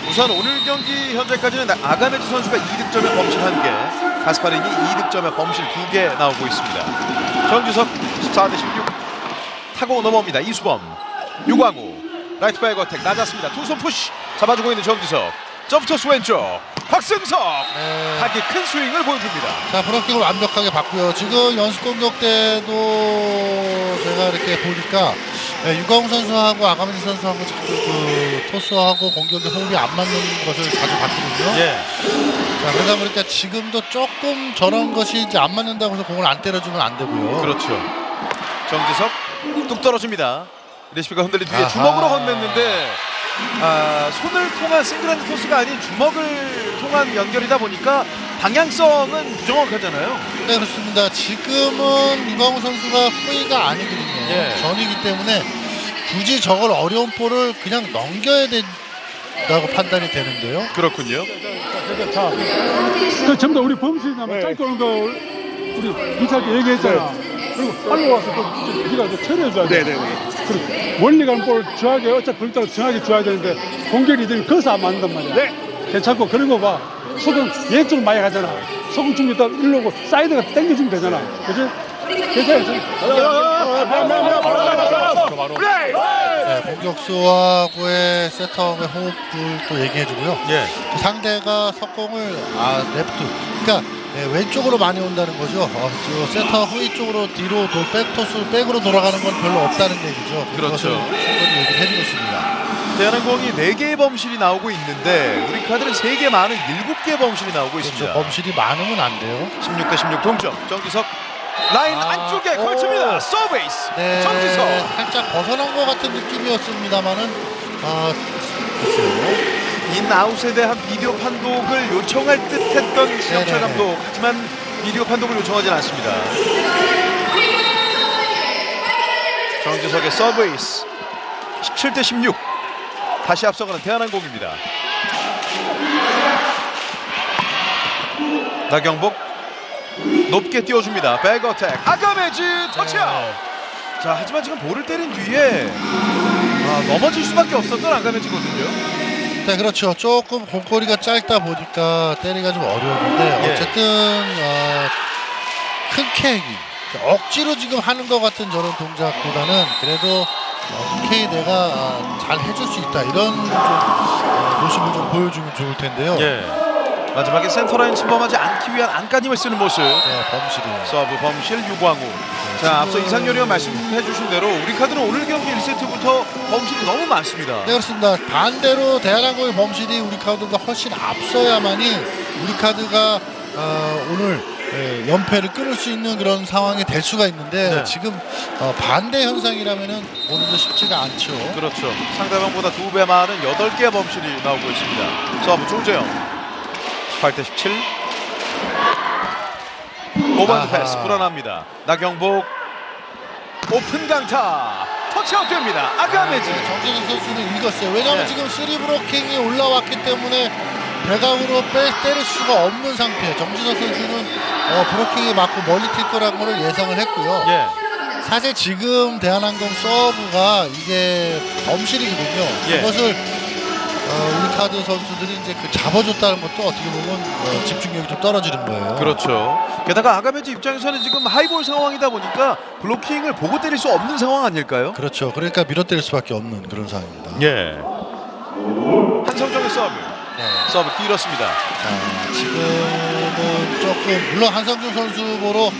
우선 오늘 경기 현재까지는 아가메드 선수가 2득점에 범실 1개, 가스파린이 2득점에 범실 2개 나오고 있습니다. 정지석 14대16 타고 넘어옵니다. 이수범, 유광우, 라이트 바이 어택 낮았습니다. 투손 푸시 잡아주고 있는 정지석, 점프토스 왼쪽 곽승석, 타기 큰 스윙을 보여줍니다. 자, 브로킹을 완벽하게 봤고요. 지금 연습 공격 때도 제가 이렇게 보니까 유광우 선수하고 아가메드 선수하고 자꾸 그 토스하고 공격의 호흡이 안 맞는 것을 자주 봤거든요. 예. 자, 그러다 보니까 지금도 조금 저런 것이 이제 안 맞는다고 해서 공을 안 때려주면 안 되고요. 그렇죠. 정지석 뚝 떨어집니다. 레시피가 흔들린 뒤에 주먹으로 건넸는데 손을 통한 싱글핸드 토스가 아닌 주먹을 통한 연결이다 보니까 방향성은 부정확하잖아요. 네, 그렇습니다. 지금은 유광우 선수가 후위가 아니거든요. 예. 전이기 때문에 굳이 저걸 어려운 볼을 그냥 넘겨야 된다고 판단이 되는데요. 그렇군요. 자, 그 전부 다 우리 범실이나 짧게 오는 거 우리 기사한테 얘기했잖아. 그리고 빨리 와서 또 네가 처리해줘야 돼. 네네네. 그리고 원리 가는 볼 정확하게 어차피 그렇다고 정확하게 줘야 되는데 공격이 되면 거기서 안 맞는단 말이야. 네. 괜찮고 그리고 봐. 속은 얘쪽으로 많이 가잖아. 속은 좀 이따 일로 오고 사이드가 당겨주면 되잖아. 그치? 괜찮아. 네, 공격수하고의 세터의 호흡을 또 얘기해주고요. 예. 상대가 석공을 레프트, 그러니까 왼쪽으로 많이 온다는 거죠. 세터 후위 쪽으로 뒤로 백토스 백으로 돌아가는 건 별로 없다는 얘기죠. 그렇죠. 충분히 얘기를 해주고 있습니다. 대한항공이 4개의 범실이 나오고 있는데 우리 카드는 3개 많은 7개의 범실이 나오고 있습니다. 그렇죠. 범실이 많으면 안 돼요. 16대16 동점. 정지석 라인 안쪽에 걸칩니다. 서브에이스. 네, 정지석. 살짝 벗어난 것 같은 느낌이었습니다만은 글쎄요. 인아웃에 대한 비디오 판독을 요청할 듯했던 신영철 감독. 하지만 비디오 판독을 요청하진 않습니다. 정지석의 서브에이스. 17대16 다시 앞서가는 대한항공입니다. 나경복 높게 띄워줍니다. 백어택 아가메즈 터치아웃. 자, 하지만 지금 볼을 때린 뒤에 넘어질 수밖에 없었던 아가메즈거든요. 네, 그렇죠. 조금 공거리가 짧다 보니까 때리기가 좀 어려웠는데 어쨌든 큰 케이크 억지로 지금 하는 것 같은 저런 동작보다는 그래도 흔쾌히 내가 잘 해줄 수 있다 이런 모습을 좀 보여주면 좋을 텐데요. 예. 마지막에 센터라인 침범하지 않기 위한 안간힘을 쓰는 모습. 네, 범실이에요. 서브 범실 유광우. 자, 앞서 이상열이 형 말씀해주신 대로 우리 카드는 오늘 경기 1세트부터 범실이 너무 많습니다. 네, 그렇습니다. 반대로 대한항공의 범실이 우리 카드가 훨씬 앞서야만이 우리 카드가 오늘 연패를 끊을 수 있는 그런 상황이 될 수가 있는데 지금 반대 현상이라면은 오늘도 쉽지가 않죠. 그렇죠. 상대방보다 2배 많은 8개의 범실이 나오고 있습니다. 서브 조재영 18대17 오버핸드 패스 불안합니다. 나경복 오픈 강타 터치아웃 됩니다. 아가메즈. 정진영 선수는 읽었어요. 왜냐하면 지금 3 브로킹이 올라왔기 때문에 대각으로 때릴 수가 없는 상태. 정진석 선수는 브로킹이 맞고 멀리 튈 거라는 걸 예상을 했고요. 예. 사실 지금 대한항공 서브가 이게 범실이거든요. 예. 그것을 우리카드 선수들이 이제 잡아줬다는 것도 어떻게 보면 집중력이 좀 떨어지는 거예요. 그렇죠. 게다가 아가메즈 입장에서는 지금 하이볼 상황이다 보니까 블로킹을 보고 때릴 수 없는 상황 아닐까요? 그렇죠. 그러니까 밀어 때릴 수밖에 없는 그런 상황입니다. 예. 한성정의 서브. 네. 서브 길었습니다. 자, 지금은 조금 물론 한성준 선수 보러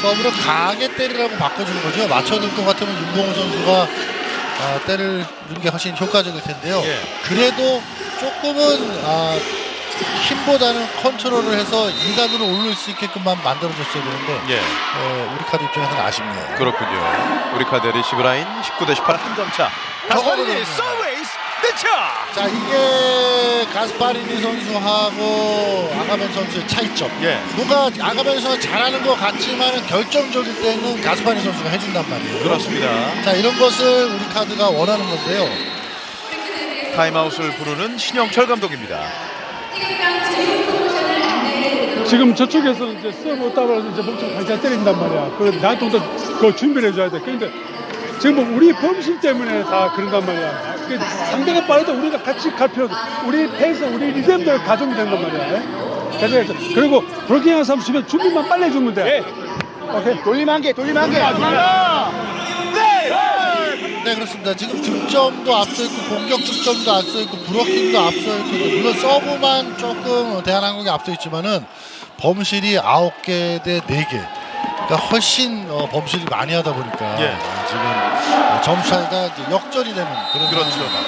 서브를 강하게 때리라고 바꿔주는 거죠. 맞춰줄 것 같으면 윤봉호 선수가 때리는 게 훨씬 효과적일 텐데요. 예. 그래도 조금은 힘보다는 컨트롤을 해서 2단으로 올릴 수 있게끔만 만들어줬어야 되는데 예. 우리 카드 입장에서는 아쉽네요. 그렇군요. 우리 카드 리시브 라인 19대18 한 점 차. 가스파리니 서브에이스 내차. 자, 이게 가스파리니 선수하고 아가벤 선수의 차이점. 예. 뭔가 아가벤 선수가 잘하는 것 같지만 결정적일 때는 가스파리니 선수가 해준단 말이에요. 그렇습니다. 자, 이런 것을 우리 카드가 원하는 건데요. 타임아웃을 부르는 신영철 감독입니다. 지금 저쪽에서는 이제 서브 따라서 이제 목적 발차 때린단 말이야. 그 나한테 그 준비를 해줘야 돼. 그런데 지금 우리 범실 때문에 다 그런단 말이야. 그 상대가 빠르다 우리가 같이 갈 필요도. 우리 페이스, 우리 리듬대로 가져오면 된단 말이야. 그래서 그리고 브로킹하는 사람 주면 준비만 빨리 해주면 돼. 오케이. 돌림 한 개. 네, 그렇습니다. 지금 득점도 앞서 있고 공격 득점도 앞서 있고 브로킹도 앞서 있고 물론 서브만 조금 대한항공이 앞서 있지만은 범실이 9개 대 4개. 그러니까 훨씬 범실이 많이 하다 보니까 예. 지금 점수 차이가 이제 역전이 되는 그런 그렇죠. 상황입니다.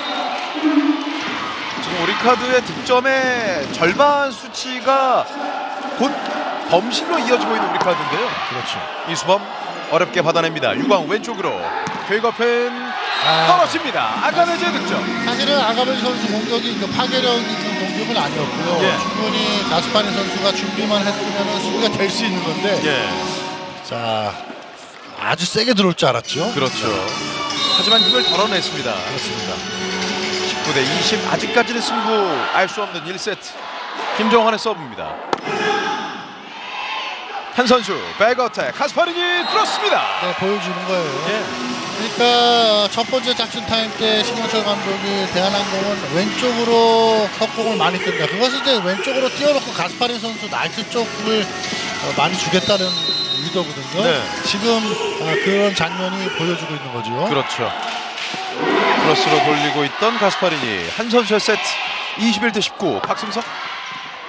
지금 우리 카드의 득점의 절반 수치가 곧 범실로 이어지고 있는 우리 카드인데요. 그렇죠. 이수범 어렵게 받아냅니다. 유광 왼쪽으로 궤거펜 떨어집니다. 아가메즈의 득점. 사실은 아가벤 선수 공격이 파괴력 있는 공격은 아니었고요. 예. 충분히 가스파니 선수가 준비만 했으면 수비가 될 수 있는 건데 예. 자, 아주 세게 들어올 줄 알았죠. 그렇죠. 하지만 힘을 덜어냈습니다. 그렇습니다. 19대 20 아직까지는 승부 알 수 없는 1세트. 김정환의 서브입니다. 한 선수 백어택 카스파린이 뚫었습니다. 네, 보여주는 거예요. 예. 그러니까 첫 번째 작전 타임 때 신영철 감독이 대한항공은 왼쪽으로 석공을 많이 뜬다. 그것을 이제 왼쪽으로 띄워놓고 가스파린 선수 나이트 쪽을 많이 주겠다는 의도거든요. 네. 지금 그런 장면이 보여주고 있는 거죠. 그렇죠. 크로스로 돌리고 있던 가스파리니 한 선수의 세트 21대 19 박승석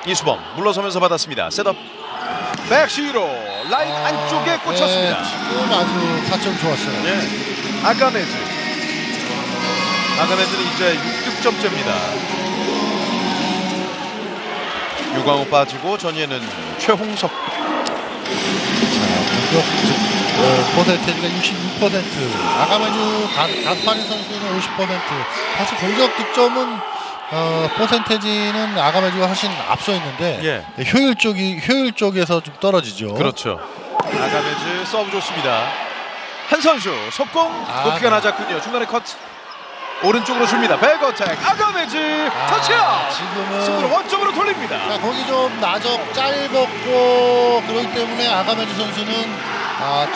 이수범 물러서면서 받았습니다. 셋업 백시로 라인 안쪽에 꽂혔습니다. 네, 지금 아주 타점 좋았어요. 네. 아가메즈는 이제 6득점째입니다. 유광호 빠지고 전예는 최홍석. 공격 퍼센트가 66%, 아가메즈 가스파린 선수는 50%. 사실 공격 득점은 퍼센테지는 아가메즈가 훨씬 앞서 있는데 예. 효율 쪽에서 좀 떨어지죠. 그렇죠. 아가메즈 서브 좋습니다. 한 선수 속공 높이가 낮았군요. 중간에 컷 오른쪽으로 줍니다. 백어택 아가메즈 터치아웃. 지금은 승부를 원점으로 돌립니다. 자, 거기 좀 나적 짧았고 그렇기 때문에 아가메즈 선수는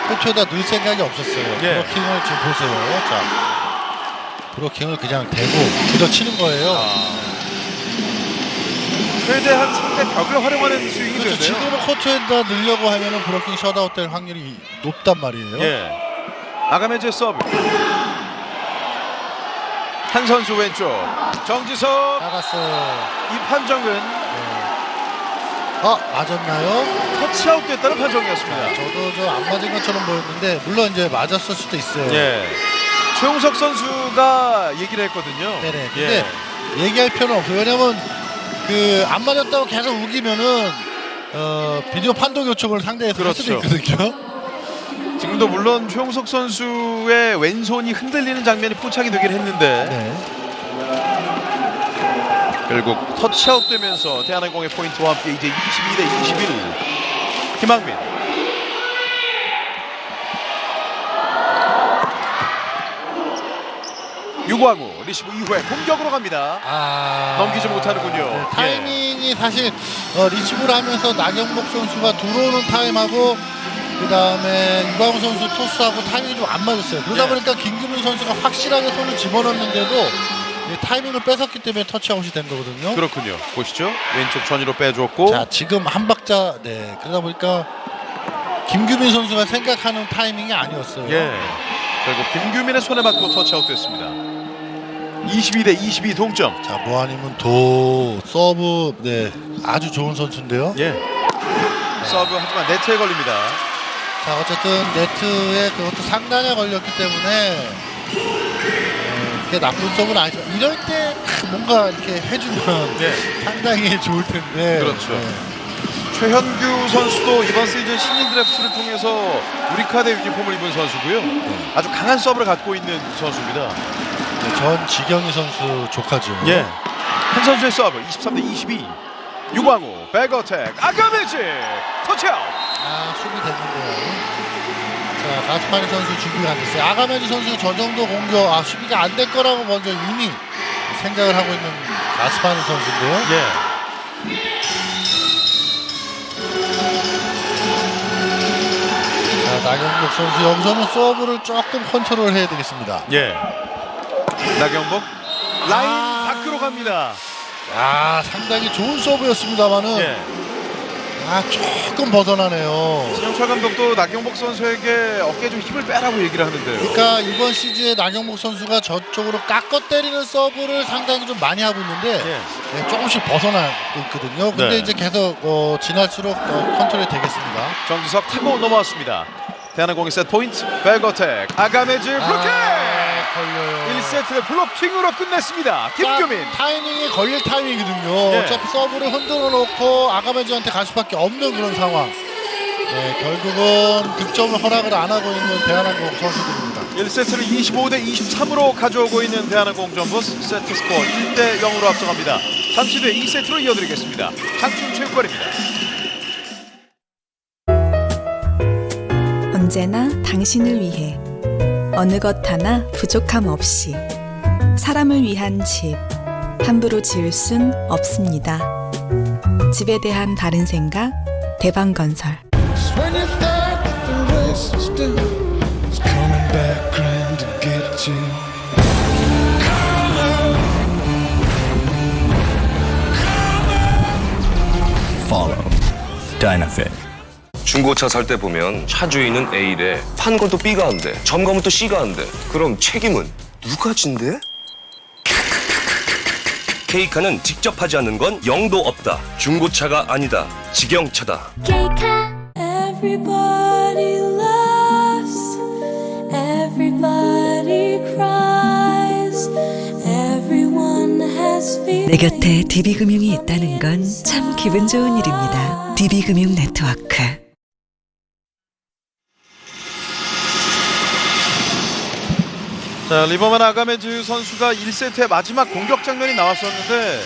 코트에다 넣을 생각이 없었어요. 예. 브로킹을 지금 보세요. 자, 브로킹을 그냥 대고 그저 치는 거예요. 최대한 상대 벽을 활용하는 스윙이 그렇죠. 되는데요. 지금은 코트에다 넣으려고 하면은 브로킹 셧아웃 될 확률이 높단 말이에요. 예. 아가메즈의 서브. 한 선수 왼쪽 정지석 나갔어요. 이 판정은 맞았나요? 터치아웃 됐다는 판정이었습니다. 저도 안 맞은 것처럼 보였는데 물론 이제 맞았을 수도 있어요. 예. 최용석 선수가 얘기를 했거든요. 네네. 근데 얘기할 필요는 없어요. 왜냐면 안 맞았다고 계속 우기면은 비디오 판독 요청을 상대에서 할 수도 있거든요. 지금도 물론 최용석 선수의 왼손이 흔들리는 장면이 포착이 되긴 했는데 결국 터치아웃 되면서 대한항공의 포인트와 함께 이제 22대 21 김학민 유광우 리시브 이후에 공격으로 갑니다. 넘기지 못하는군요. 네, 타이밍이 사실 리시브를 하면서 나경복 선수가 들어오는 타임하고 그 다음에 유광우 선수 토스하고 타이밍이 좀 안 맞았어요. 그러다 보니까 김규민 선수가 확실하게 손을 집어넣는데도 타이밍을 뺏었기 때문에 터치아웃이 된 거거든요. 그렇군요. 보시죠. 왼쪽 전위로 빼줬고. 자, 지금 한 박자. 네, 그러다 보니까 김규민 선수가 생각하는 타이밍이 아니었어요. 예. 결국 김규민의 손에 맞고 터치아웃 됐습니다. 22대 22 동점. 자, 모하님은 도 서브 아주 좋은 선수인데요. 예. 서브 하지만 네트에 걸립니다. 자, 어쨌든 네트에 그것도 상단에 걸렸기 때문에 그게 나쁜 서브는 아니죠. 이럴 때 뭔가 이렇게 해주면 상당히 좋을 텐데. 그렇죠. 최현규 선수도 이번 시즌 신인 드래프트를 통해서 우리카드 유니폼을 입은 선수고요. 아주 강한 서브를 갖고 있는 선수입니다. 전 지경희 선수 조카죠. 예. 한 선수의 서브 23대 22. 유광우 백어택 아가메지 터치아웃. 수비 됐는데요. 자, 가스파니 선수 준비가 안 됐어요. 아가메지 선수 저 정도 공격 수비가 안 될 거라고 먼저 이미 생각을 하고 있는 가스파니 선수인데요. 예. 자, 나경복 선수 여기서는 서브를 조금 컨트롤 해야 되겠습니다. 예. 나경복 라인 밖으로 갑니다. 상당히 좋은 서브였습니다만은 조금 벗어나네요. 신영철 감독도 나경복 선수에게 어깨에 좀 힘을 빼라고 얘기를 하는데요. 그러니까 이번 시즌에 나경복 선수가 저쪽으로 깎아 때리는 서브를 상당히 좀 많이 하고 있는데 조금씩 벗어나고 있거든요. 근데 이제 계속 지날수록 컨트롤이 되겠습니다. 정지석 타고 넘어왔습니다. 대한항공의 세트 포인트 백어택 아가메즈 블로킹 걸려요. 1세트를 블로킹으로 끝냈습니다. 김규민 타이밍이 걸릴 타이밍이거든요. 어차피 서브를 흔들어 놓고 아가메즈한테 갈 수밖에 없는 그런 상황. 결국은 득점을 허락을 안 하고 있는 대한항공 선수들입니다. 1세트를 25대 23으로 가져오고 있는 대한항공 점버스 세트 스코어 1대 0으로 앞서갑니다. 잠시 뒤에 2세트로 이어드리겠습니다. 장충 체육관입니다. 언제나 당신을 위해 어느 것 하나 부족함 없이 사람을 위한 집 함부로 지을 순 없습니다. 집에 대한 바른 생각 대방건설. Follow. Dynafit. 중고차 살 때 보면 차 주인은 A래, 판 건 또 B가 한대, 점검은 또 C가 한대. 그럼 책임은 누가 진대? K카는 직접 하지 않는 건 0도 없다. 중고차가 아니다. 직영차다. K카. Everybody loves, everybody cries, everyone has feelings. 내 곁에 DB금융이 있다는 건 참 기분 좋은 일입니다. DB금융 네트워크. 자, 리버만 아가메즈 선수가 1세트의 마지막 공격 장면이 나왔었는데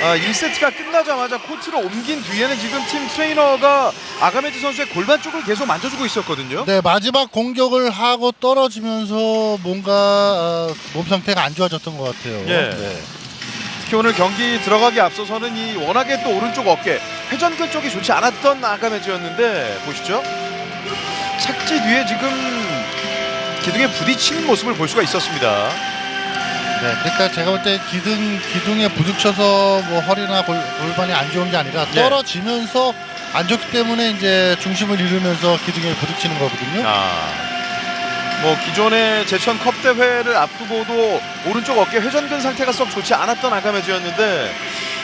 1세트가 끝나자마자 코트를 옮긴 뒤에는 지금 팀 트레이너가 아가메즈 선수의 골반 쪽을 계속 만져주고 있었거든요. 네, 마지막 공격을 하고 떨어지면서 뭔가 몸 상태가 안 좋아졌던 것 같아요. 특히 오늘 경기 들어가기 앞서서는 이 워낙에 또 오른쪽 어깨 회전근 쪽이 좋지 않았던 아가메즈였는데 보시죠. 착지 뒤에 지금 기둥에 부딪히는 모습을 볼 수가 있었습니다. 네, 그러니까 제가 볼 때 기둥에 부딪혀서 뭐 허리나 골반이 안 좋은 게 아니라 떨어지면서 안 좋기 때문에 이제 중심을 잃으면서 기둥에 부딪히는 거거든요. 뭐 기존의 제천 컵 대회를 앞두고도 오른쪽 어깨 회전근 상태가 썩 좋지 않았던 아가메즈였는데,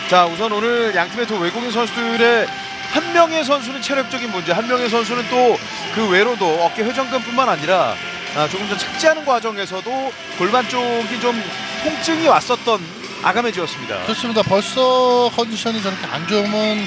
자, 우선 오늘 양 팀의 두 외국인 선수들의 한 명의 선수는 체력적인 문제, 한 명의 선수는 또 그 외로도 어깨 회전근뿐만 아니라 조금 전 착지하는 과정에서도 골반 쪽이 좀 통증이 왔었던 아가메즈였습니다. 그렇습니다. 벌써 컨디션이 저렇게 안 좋으면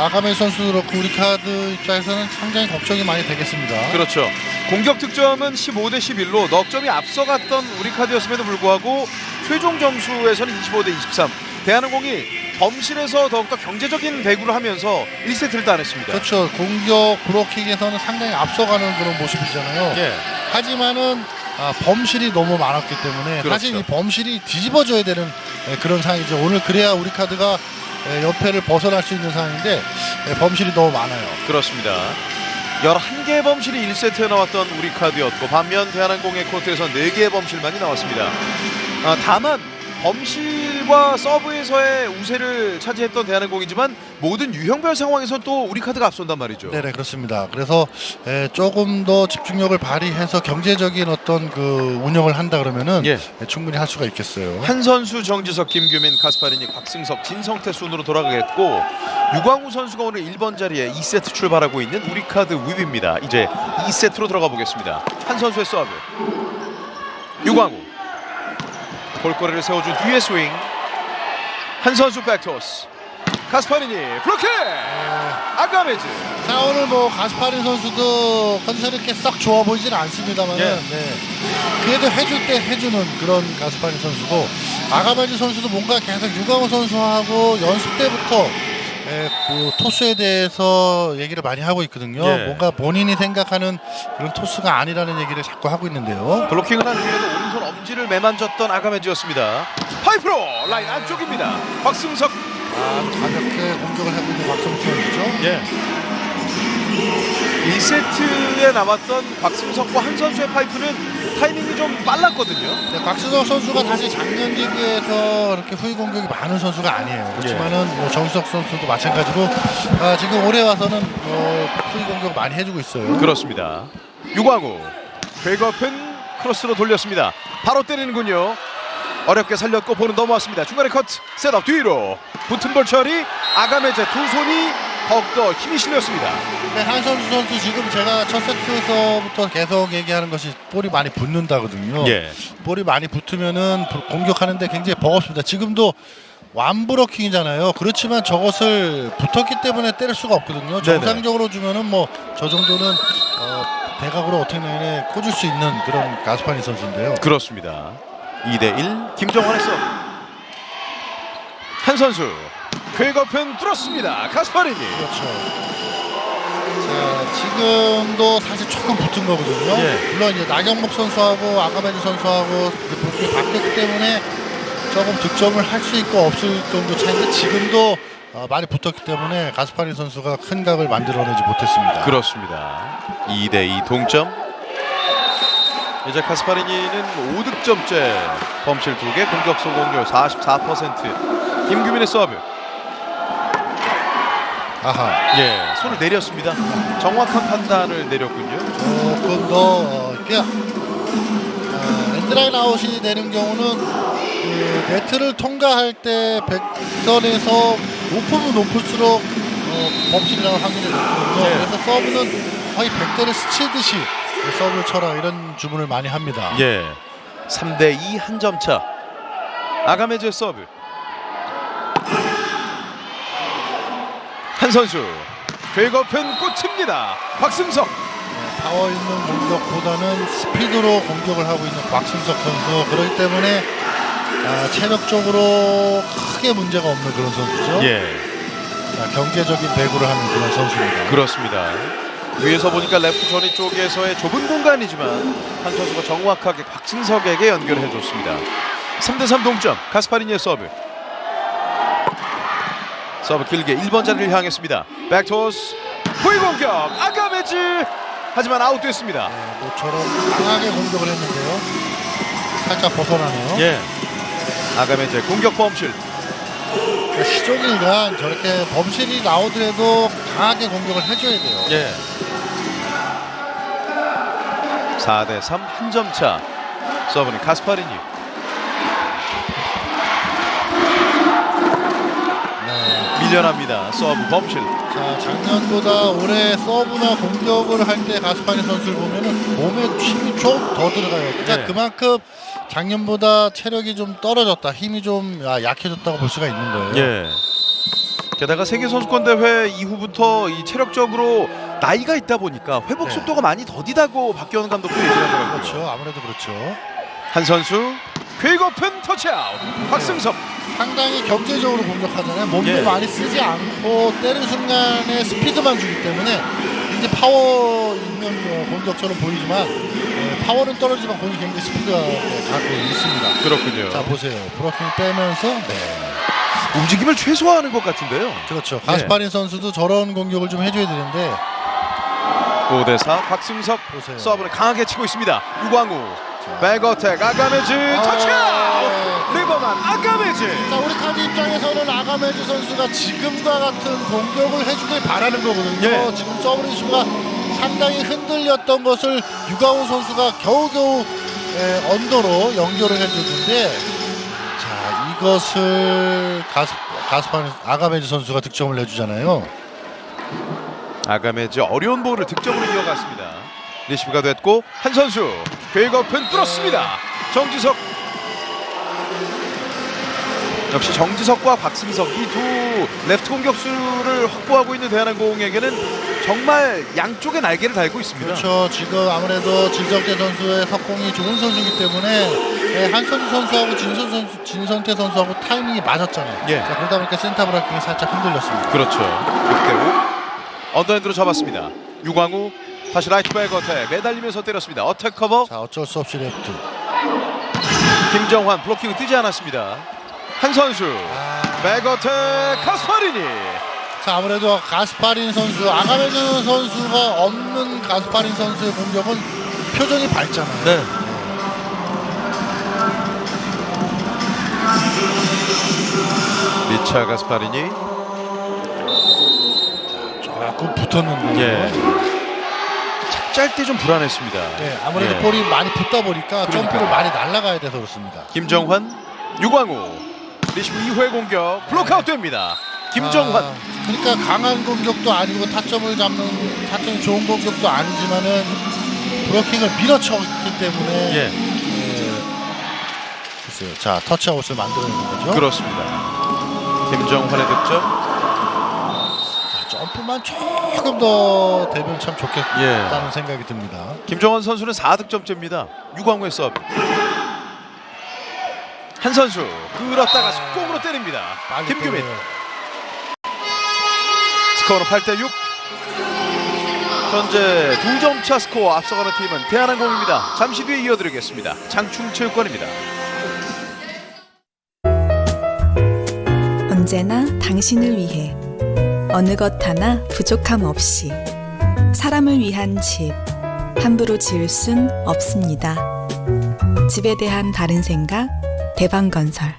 아가메즈 선수도 그렇고 우리카드 입장에서는 상당히 걱정이 많이 되겠습니다. 그렇죠. 공격 득점은 15대 11로 넉 점이 앞서갔던 우리카드였음에도 불구하고 최종 점수에서는 25대 23. 대한항공이 범실에서 더욱더 경제적인 배구를 하면서 1세트를 따냈습니다. 그렇죠. 공격 브로킹에서는 상당히 앞서가는 그런 모습이잖아요. 하지만은 범실이 너무 많았기 때문에 그렇죠. 사실 이 범실이 뒤집어져야 되는 그런 상황이죠. 오늘 그래야 우리 카드가 연패를 벗어날 수 있는 상황인데 범실이 너무 많아요. 그렇습니다. 11개의 범실이 1세트에 나왔던 우리 카드였고 반면 대한항공의 코트에서 4개의 범실만이 나왔습니다. 다만 범실과 서브에서의 우세를 차지했던 대한항공이지만 모든 유형별 상황에서 또 우리 카드가 앞선단 말이죠. 네, 그렇습니다. 그래서 조금 더 집중력을 발휘해서 경제적인 어떤 그 운영을 한다 그러면은 충분히 할 수가 있겠어요. 한 선수 정지석, 김규민, 카스파리니, 곽승석, 진성태 순으로 돌아가겠고 유광우 선수가 오늘 1번 자리에 2세트 출발하고 있는 우리 카드 윗입니다. 이제 2세트로 들어가 보겠습니다. 한 선수의 서브. 유광우. 볼거리를 세워준 뒤에 스윙. 한 선수 백토스. 카스파리니 블로킹. 아가메즈. 자, 오늘 뭐 가스파린 선수도 컨디션이 이렇게 썩 좋아 보이지는 않습니다만 그래도 해줄 때 해주는 그런 가스파린 선수고 아가메즈 선수도 뭔가 계속 유광호 선수하고 연습 때부터 그 토스에 대해서 얘기를 많이 하고 있거든요. 뭔가 본인이 생각하는 그런 토스가 아니라는 얘기를 자꾸 하고 있는데요. 블로킹을 한 뒤에도 오른손 엄지를 매만졌던 아가메즈였습니다. 파이프로 라인 안쪽입니다. 곽승석. 가볍게 공격을 하고 있는 곽승석 선수죠. 1세트에 나왔던 곽승석과 한 선수의 파이프는 타이밍이 좀 빨랐거든요. 네, 곽승석 선수가 사실 작년 리그에서 이렇게 후위 공격이 많은 선수가 아니에요. 그렇지만은 뭐 정수석 선수도 마찬가지로 지금 올해 와서는 후위 공격 많이 해주고 있어요. 그렇습니다. 유광우 궤거픈 크로스로 돌렸습니다. 바로 때리는군요. 어렵게 살렸고 볼은 넘어왔습니다. 중간에 컷 셋업 뒤로 붙은 볼 처리. 아가메제 두 손이 더욱더 힘이 실렸습니다. 네, 한선수 선수 지금 제가 첫 세트에서부터 계속 얘기하는 것이 볼이 많이 붙는다거든요. 볼이 많이 붙으면은 공격하는데 굉장히 버겁습니다. 지금도 완브로킹이잖아요. 그렇지만 저것을 붙었기 때문에 때릴 수가 없거든요. 정상적으로 주면은 뭐 저 정도는 대각으로 어택라인에 꽂을 수 있는 그런 가스파니 선수인데요. 그렇습니다. 2대1 김정환의 서브. 한 선수 궤거편 뚫었습니다. 가스파리니. 그렇죠. 자, 지금도 사실 조금 붙은 거거든요. 물론 이제 나경목 선수하고 아가메드 선수하고 볼이 바뀌었기 때문에 조금 득점을 할 수 있고 없을 정도 차이인데 지금도 많이 붙었기 때문에 가스파리 선수가 큰 각을 만들어내지 못했습니다. 그렇습니다. 2대2 동점. 이제 카스파리니는 5득점째, 범실 2개, 공격 성공률 44%. 김규민의 서브. 손을 내렸습니다. 정확한 판단을 내렸군요. 조금 더 엔드라인 아웃이 되는 경우는 그 네트를 통과할 때 백선에서 높으면 높을수록 범실이 나올 확률이 높거든요. 그래서 서브는 거의 100대를 스치듯이 서브를 쳐라 이런 주문을 많이 합니다. 3대2 한 점 차. 아가메즈의 서브. 한 선수 궤거편 꽂힙니다. 곽승석. 파워 있는 공격보다는 스피드로 공격을 하고 있는 곽승석 선수. 그렇기 때문에 체력적으로 크게 문제가 없는 그런 선수죠. 경제적인 배구를 하는 그런 선수입니다. 그렇습니다. 위에서 보니까 레프트 조니 쪽에서의 좁은 공간이지만 한 선수가 정확하게 곽승석에게 연결해 줬습니다. 3대3 동점. 카스파리니의 서브. 서브 길게 1번 자리를 향했습니다. 백토스 후위 공격. 아가메즈. 하지만 아웃됐습니다. 모처럼 강하게 공격을 했는데요. 살짝 벗어나네요. 아가메즈 공격 범실. 시종일관 저렇게 범실이 나오더라도 강하게 공격을 해줘야 돼요. 4대3 한 점 차. 서브는 카스파리니. 밀려납니다. 서브 범실. 자, 작년보다 올해 서브나 공격을 할 때 가스파니 선수를 보면은 몸에 힘이 좀 더 들어가요. 그러니까 그만큼 작년보다 체력이 좀 떨어졌다, 힘이 좀 약해졌다고 볼 수가 있는 거예요. 게다가 세계선수권대회 이후부터 이 체력적으로 나이가 있다 보니까 회복 속도가 많이 더디다고 박기원 감독도 얘기하더라고요. 그렇죠. 아무래도 그렇죠. 한 선수 궤거픈 터치아웃. 곽승석. 상당히 경제적으로 공격하잖아요. 몸도 많이 쓰지 않고 때리는 순간에 스피드만 주기 때문에 이제 파워 있는 공격처럼 보이지만 파워는 떨어지지만 공이 굉장히 스피드가 가고 있습니다. 그렇군요. 자 보세요. 브로킹 빼면서 움직임을 최소화하는 것 같은데요. 그렇죠. 가스파린 선수도 저런 공격을 좀 해줘야 되는데 5대4 곽승석 보세요. 서브를 강하게 치고 있습니다. 유광우 백어택 아가메즈 터치아웃 리버만 아가메즈. 자 우리 카드 입장에서는 아가메즈 선수가 지금과 같은 공격을 해주길 바라는 거거든요. 지금 서브 리시브가 상당히 흔들렸던 것을 유광우 선수가 겨우겨우 언더로 연결을 해줬는데 자 이것을 가스파린 아가메즈 선수가 득점을 내주잖아요. 아가메즈 어려운 볼을 득점으로 이어갔습니다. 리시브가 됐고 한 선수 궤거픈 뚫었습니다. 정지석 역시 정지석과 박승석 이 두 레프트 공격수를 확보하고 있는 대한항공에게는 정말 양쪽의 날개를 달고 있습니다. 그렇죠. 지금 아무래도 진성태 선수의 석공이 좋은 선수이기 때문에 한선주 선수하고 진성태 선수하고 타이밍이 맞았잖아요. 자, 그러다 보니까 센터 브라킹이 살짝 흔들렸습니다. 그렇죠. 6대5 언더핸드로 잡았습니다. 유광우 다시 라이트 백 어택 매달리면서 때렸습니다. 어택 커버. 자 어쩔 수 없이 레프트. 김정환 블로킹은 뜨지 않았습니다. 한 선수 백 어택 가스파리니. 자 아무래도 가스파린 선수 아가메즈 선수가 없는 가스파린 선수의 공격은 표정이 밝잖아요. 네. 리차 가스파리니 조금 붙었는데 짤 때 좀 불안했습니다. 아무래도 볼이 많이 붙다 보니까 점프를 많이 날아가야 돼서 그렇습니다. 김정환 유광우 리시브 이후의 공격 블록아웃 됩니다. 김정환 그러니까 강한 공격도 아니고 타점이 좋은 공격도 아니지만은 브로킹을 밀어쳤기 때문에 글쎄요. 자 터치아웃을 만들어내는 거죠. 그렇습니다. 김정환의 득점. 자, 점프만 조금 더 되면 참 좋겠다는 생각이 듭니다. 김정환 선수는 4득점째입니다. 유광우의 서브. 한 선수 끌었다가 속공으로 때립니다. 김규민. 스코어는 8대6. 현재 2점차 스코어 앞서가는 팀은 대한항공입니다. 잠시 뒤에 이어드리겠습니다. 장충체육관입니다. 언제나 당신을 위해 어느 것 하나 부족함 없이 사람을 위한 집 함부로 지을 순 없습니다. 집에 대한 바른 생각 대방건설.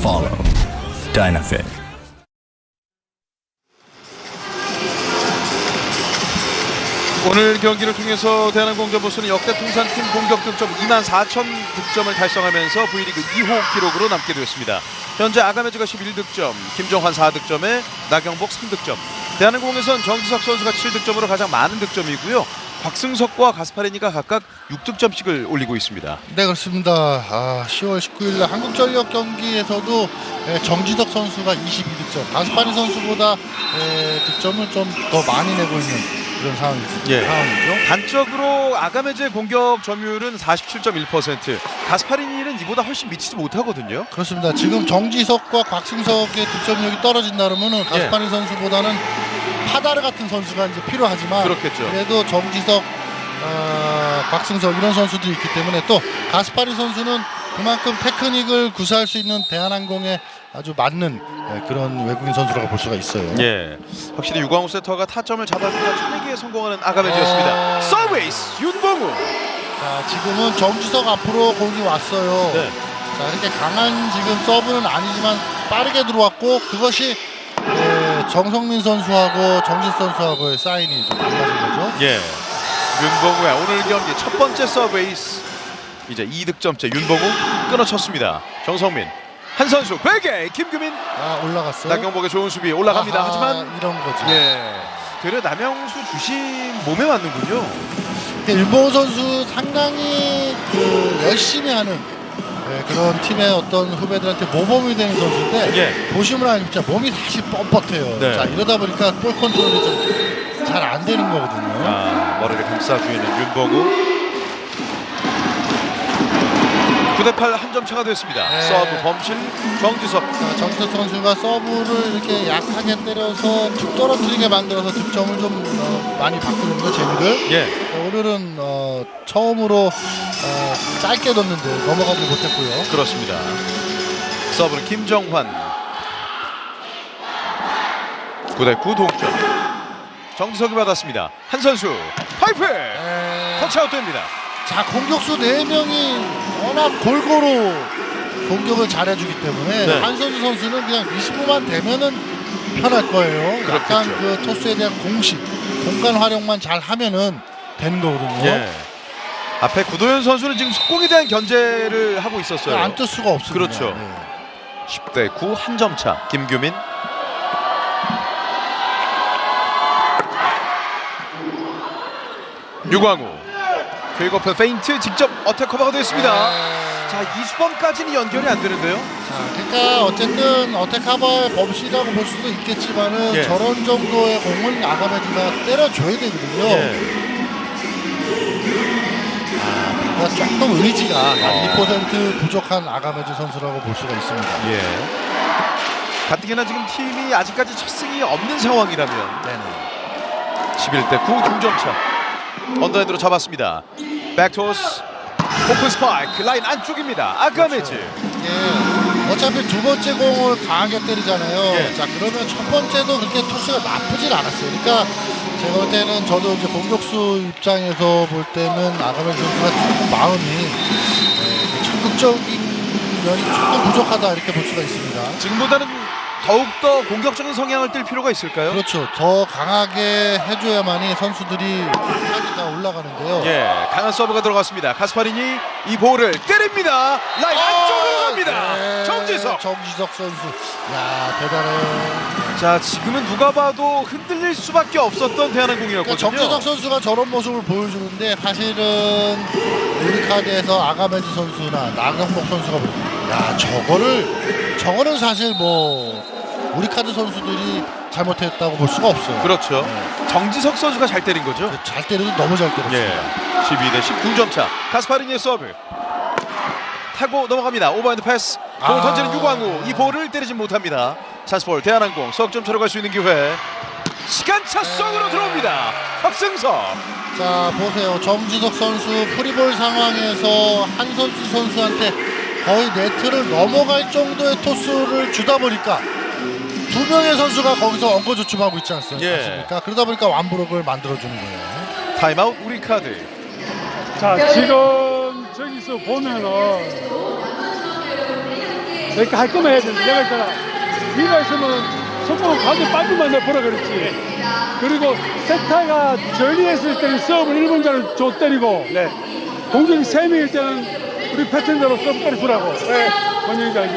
Follow Dynafit. 오늘 경기를 통해서 대한항공 점수는 역대 통산팀 공격 득점 24,000 득점을 달성하면서 V리그 2호 기록으로 남게 되었습니다. 현재 아가메즈가 11득점, 김정환 4득점에 나경복 3득점. 대한항공에선 정지석 선수가 7득점으로 가장 많은 득점이고요. 곽승석과 가스파리니가 각각 6득점씩을 올리고 있습니다. 네 그렇습니다. 10월 19일 날 한국전력 경기에서도 정지석 선수가 22득점, 가스파리 선수보다 득점을 좀 더 많이 내고 있는 그런 상황이죠. 단적으로 아가메즈의 공격 점유율은 47.1%, 가스파리니는 이보다 훨씬 미치지 못하거든요. 그렇습니다. 지금 정지석과 곽승석의 득점력이 떨어진다 그러면은 가스파리 선수보다는 파다르 같은 선수가 이제 필요하지만 그렇겠죠. 그래도 정지석, 곽승석 이런 선수들이 있기 때문에 또 가스파리 선수는 그만큼 테크닉을 구사할 수 있는 대한항공에 아주 맞는 그런 외국인 선수라고 볼 수가 있어요. 확실히 유광우 세터가 타점을 잡아주자 쳐내기에 성공하는 아가메즈였습니다. 서브에이스 윤봉우. 자 지금은 정지석 앞으로 공이 왔어요. 자 이렇게 강한 지금 서브는 아니지만 빠르게 들어왔고 그것이 정성민 선수하고 정지석 선수하고의 사인이 좀 달라진 거죠. 윤봉우의 오늘 경기 첫 번째 서브에이스. 이제 2득점째 윤봉우 끊어쳤습니다. 정성민 한 선수 베개 김규민 올라갔어요. 나경복의 좋은 수비 올라갑니다. 하지만 이런 거죠. 되려 남영수 주심 몸에 맞는군요. 윤봉우 선수 상당히 열심히 하는 그런 팀의 어떤 후배들한테 모범이 되는 선수인데 보시면 알겠지만 몸이 사실 뻣뻣해요. 자 이러다 보니까 볼 컨트롤이 좀 잘 안 되는 거거든요. 머리를 감싸주는 윤봉우. 그 9대8 한 점 차가 됐습니다. 네. 서브 범실 정지석. 정지석 선수가 서브를 이렇게 약하게 때려서 툭 떨어뜨리게 만들어서 득점을 좀 많이 바꾸는 재미를. 예. 오늘은 처음으로 짧게 뒀는데 넘어가지 못했고요. 그렇습니다. 서브는 김정환. 9대9 동점. 정지석이 받았습니다. 한 선수 파이프 터치아웃 됩니다. 자, 공격수 4명이 워낙 골고루 공격을 잘해주기 때문에 네. 한선수 선수는 그냥 리시브만 되면은 편할 거예요. 약간 그렇겠죠. 그 토스에 대한 공식, 공간 활용만 잘 하면은 되는 거거든요. 예. 앞에 구도현 선수는 지금 속공에 대한 견제를 하고 있었어요. 안 뜰 수가 없습니다. 그렇죠. 네. 10대9 한 점 차. 김규민. 유광우. 긁어픈 페인트 직접 어택 커버가 됐습니다. 자, 이수범까지는 연결이 안 되는데요. 그러니까 어쨌든 어택커버의 범실이라고 볼 수도 있겠지만은 예. 저런 정도의 공은 아가메드가 때려줘야 되거든요. 예. 그러니까 조금 의지가 한 2% 부족한 아가메드 선수라고 볼 수가 있습니다. 예. 가뜩이나 지금 팀이 아직까지 첫 승이 없는 상황이라면 11대9 동점차. 언더핸드로 잡았습니다. 백토스 오픈 스파이크 라인 안쪽입니다. 아가메즈. 예. 어차피 두 번째 공을 강하게 때리잖아요. 예. 자, 그러면 첫 번째도 그렇게 토스가 나쁘진 않았어요. 그러니까 제가 볼 때는 저도 이제 공격수 입장에서 볼 때는 아가메즈 선수가 조금 마음이 적극적인 면이 조금 부족하다 이렇게 볼 수가 있습니다. 지금보다는 더욱더 공격적인 성향을 띌 필요가 있을까요? 그렇죠. 더 강하게 해줘야만이 선수들이 타기가 올라가는데요. 예, 강한 서브가 들어갔습니다. 카스파리니 이 볼을 때립니다. 라인 안쪽으로 갑니다. 네, 정지석. 정지석 선수. 야, 대단해요. 자, 지금은 누가 봐도 흔들릴 수밖에 없었던 대한항공이었거든요. 그러니까 정지석 선수가 저런 모습을 보여주는데 사실은 우리카드에서 아가메즈 선수나 나경복 선수가 야, 저거는 사실 뭐 우리카드 선수들이 잘못했다고 볼 수가 없어요. 그렇죠. 정지석 선수가 잘 때린 거죠. 잘 때려도 너무 잘 때렸어요. 예. 12대10 9점 차. 카스파리니의 서브. 타고 넘어갑니다. 오버핸드 패스. 공 던지는 유광우. 이 볼을 때리지 못합니다. 찬스볼 대한항공 석점 차로 갈 수 있는 기회. 시간차 속으로 들어옵니다. 박승석. 자, 보세요. 정지석 선수 프리볼 상황에서 한선수 선수한테 거의 네트를 넘어갈 정도의 토스를 주다 보니까 두 명의 선수가 거기서 엉거주춤하고 있지 않습니까? 그러다 보니까 완브록을 만들어주는 거예요. 타임아웃 우리카드. 자, 지금 저기서 보면은 내가 할 거면 해야 되는데 내가 있잖아. 네가 있으면 손목을 가운데 빨리만 내보라 그랬지. 그리고 세타가 전리했을 때는 서브를 1번자를 줘 때리고 공격이 3명일 때는 우리 패턴대로 서브까지 주라고. 뭔 얘기인지 알지?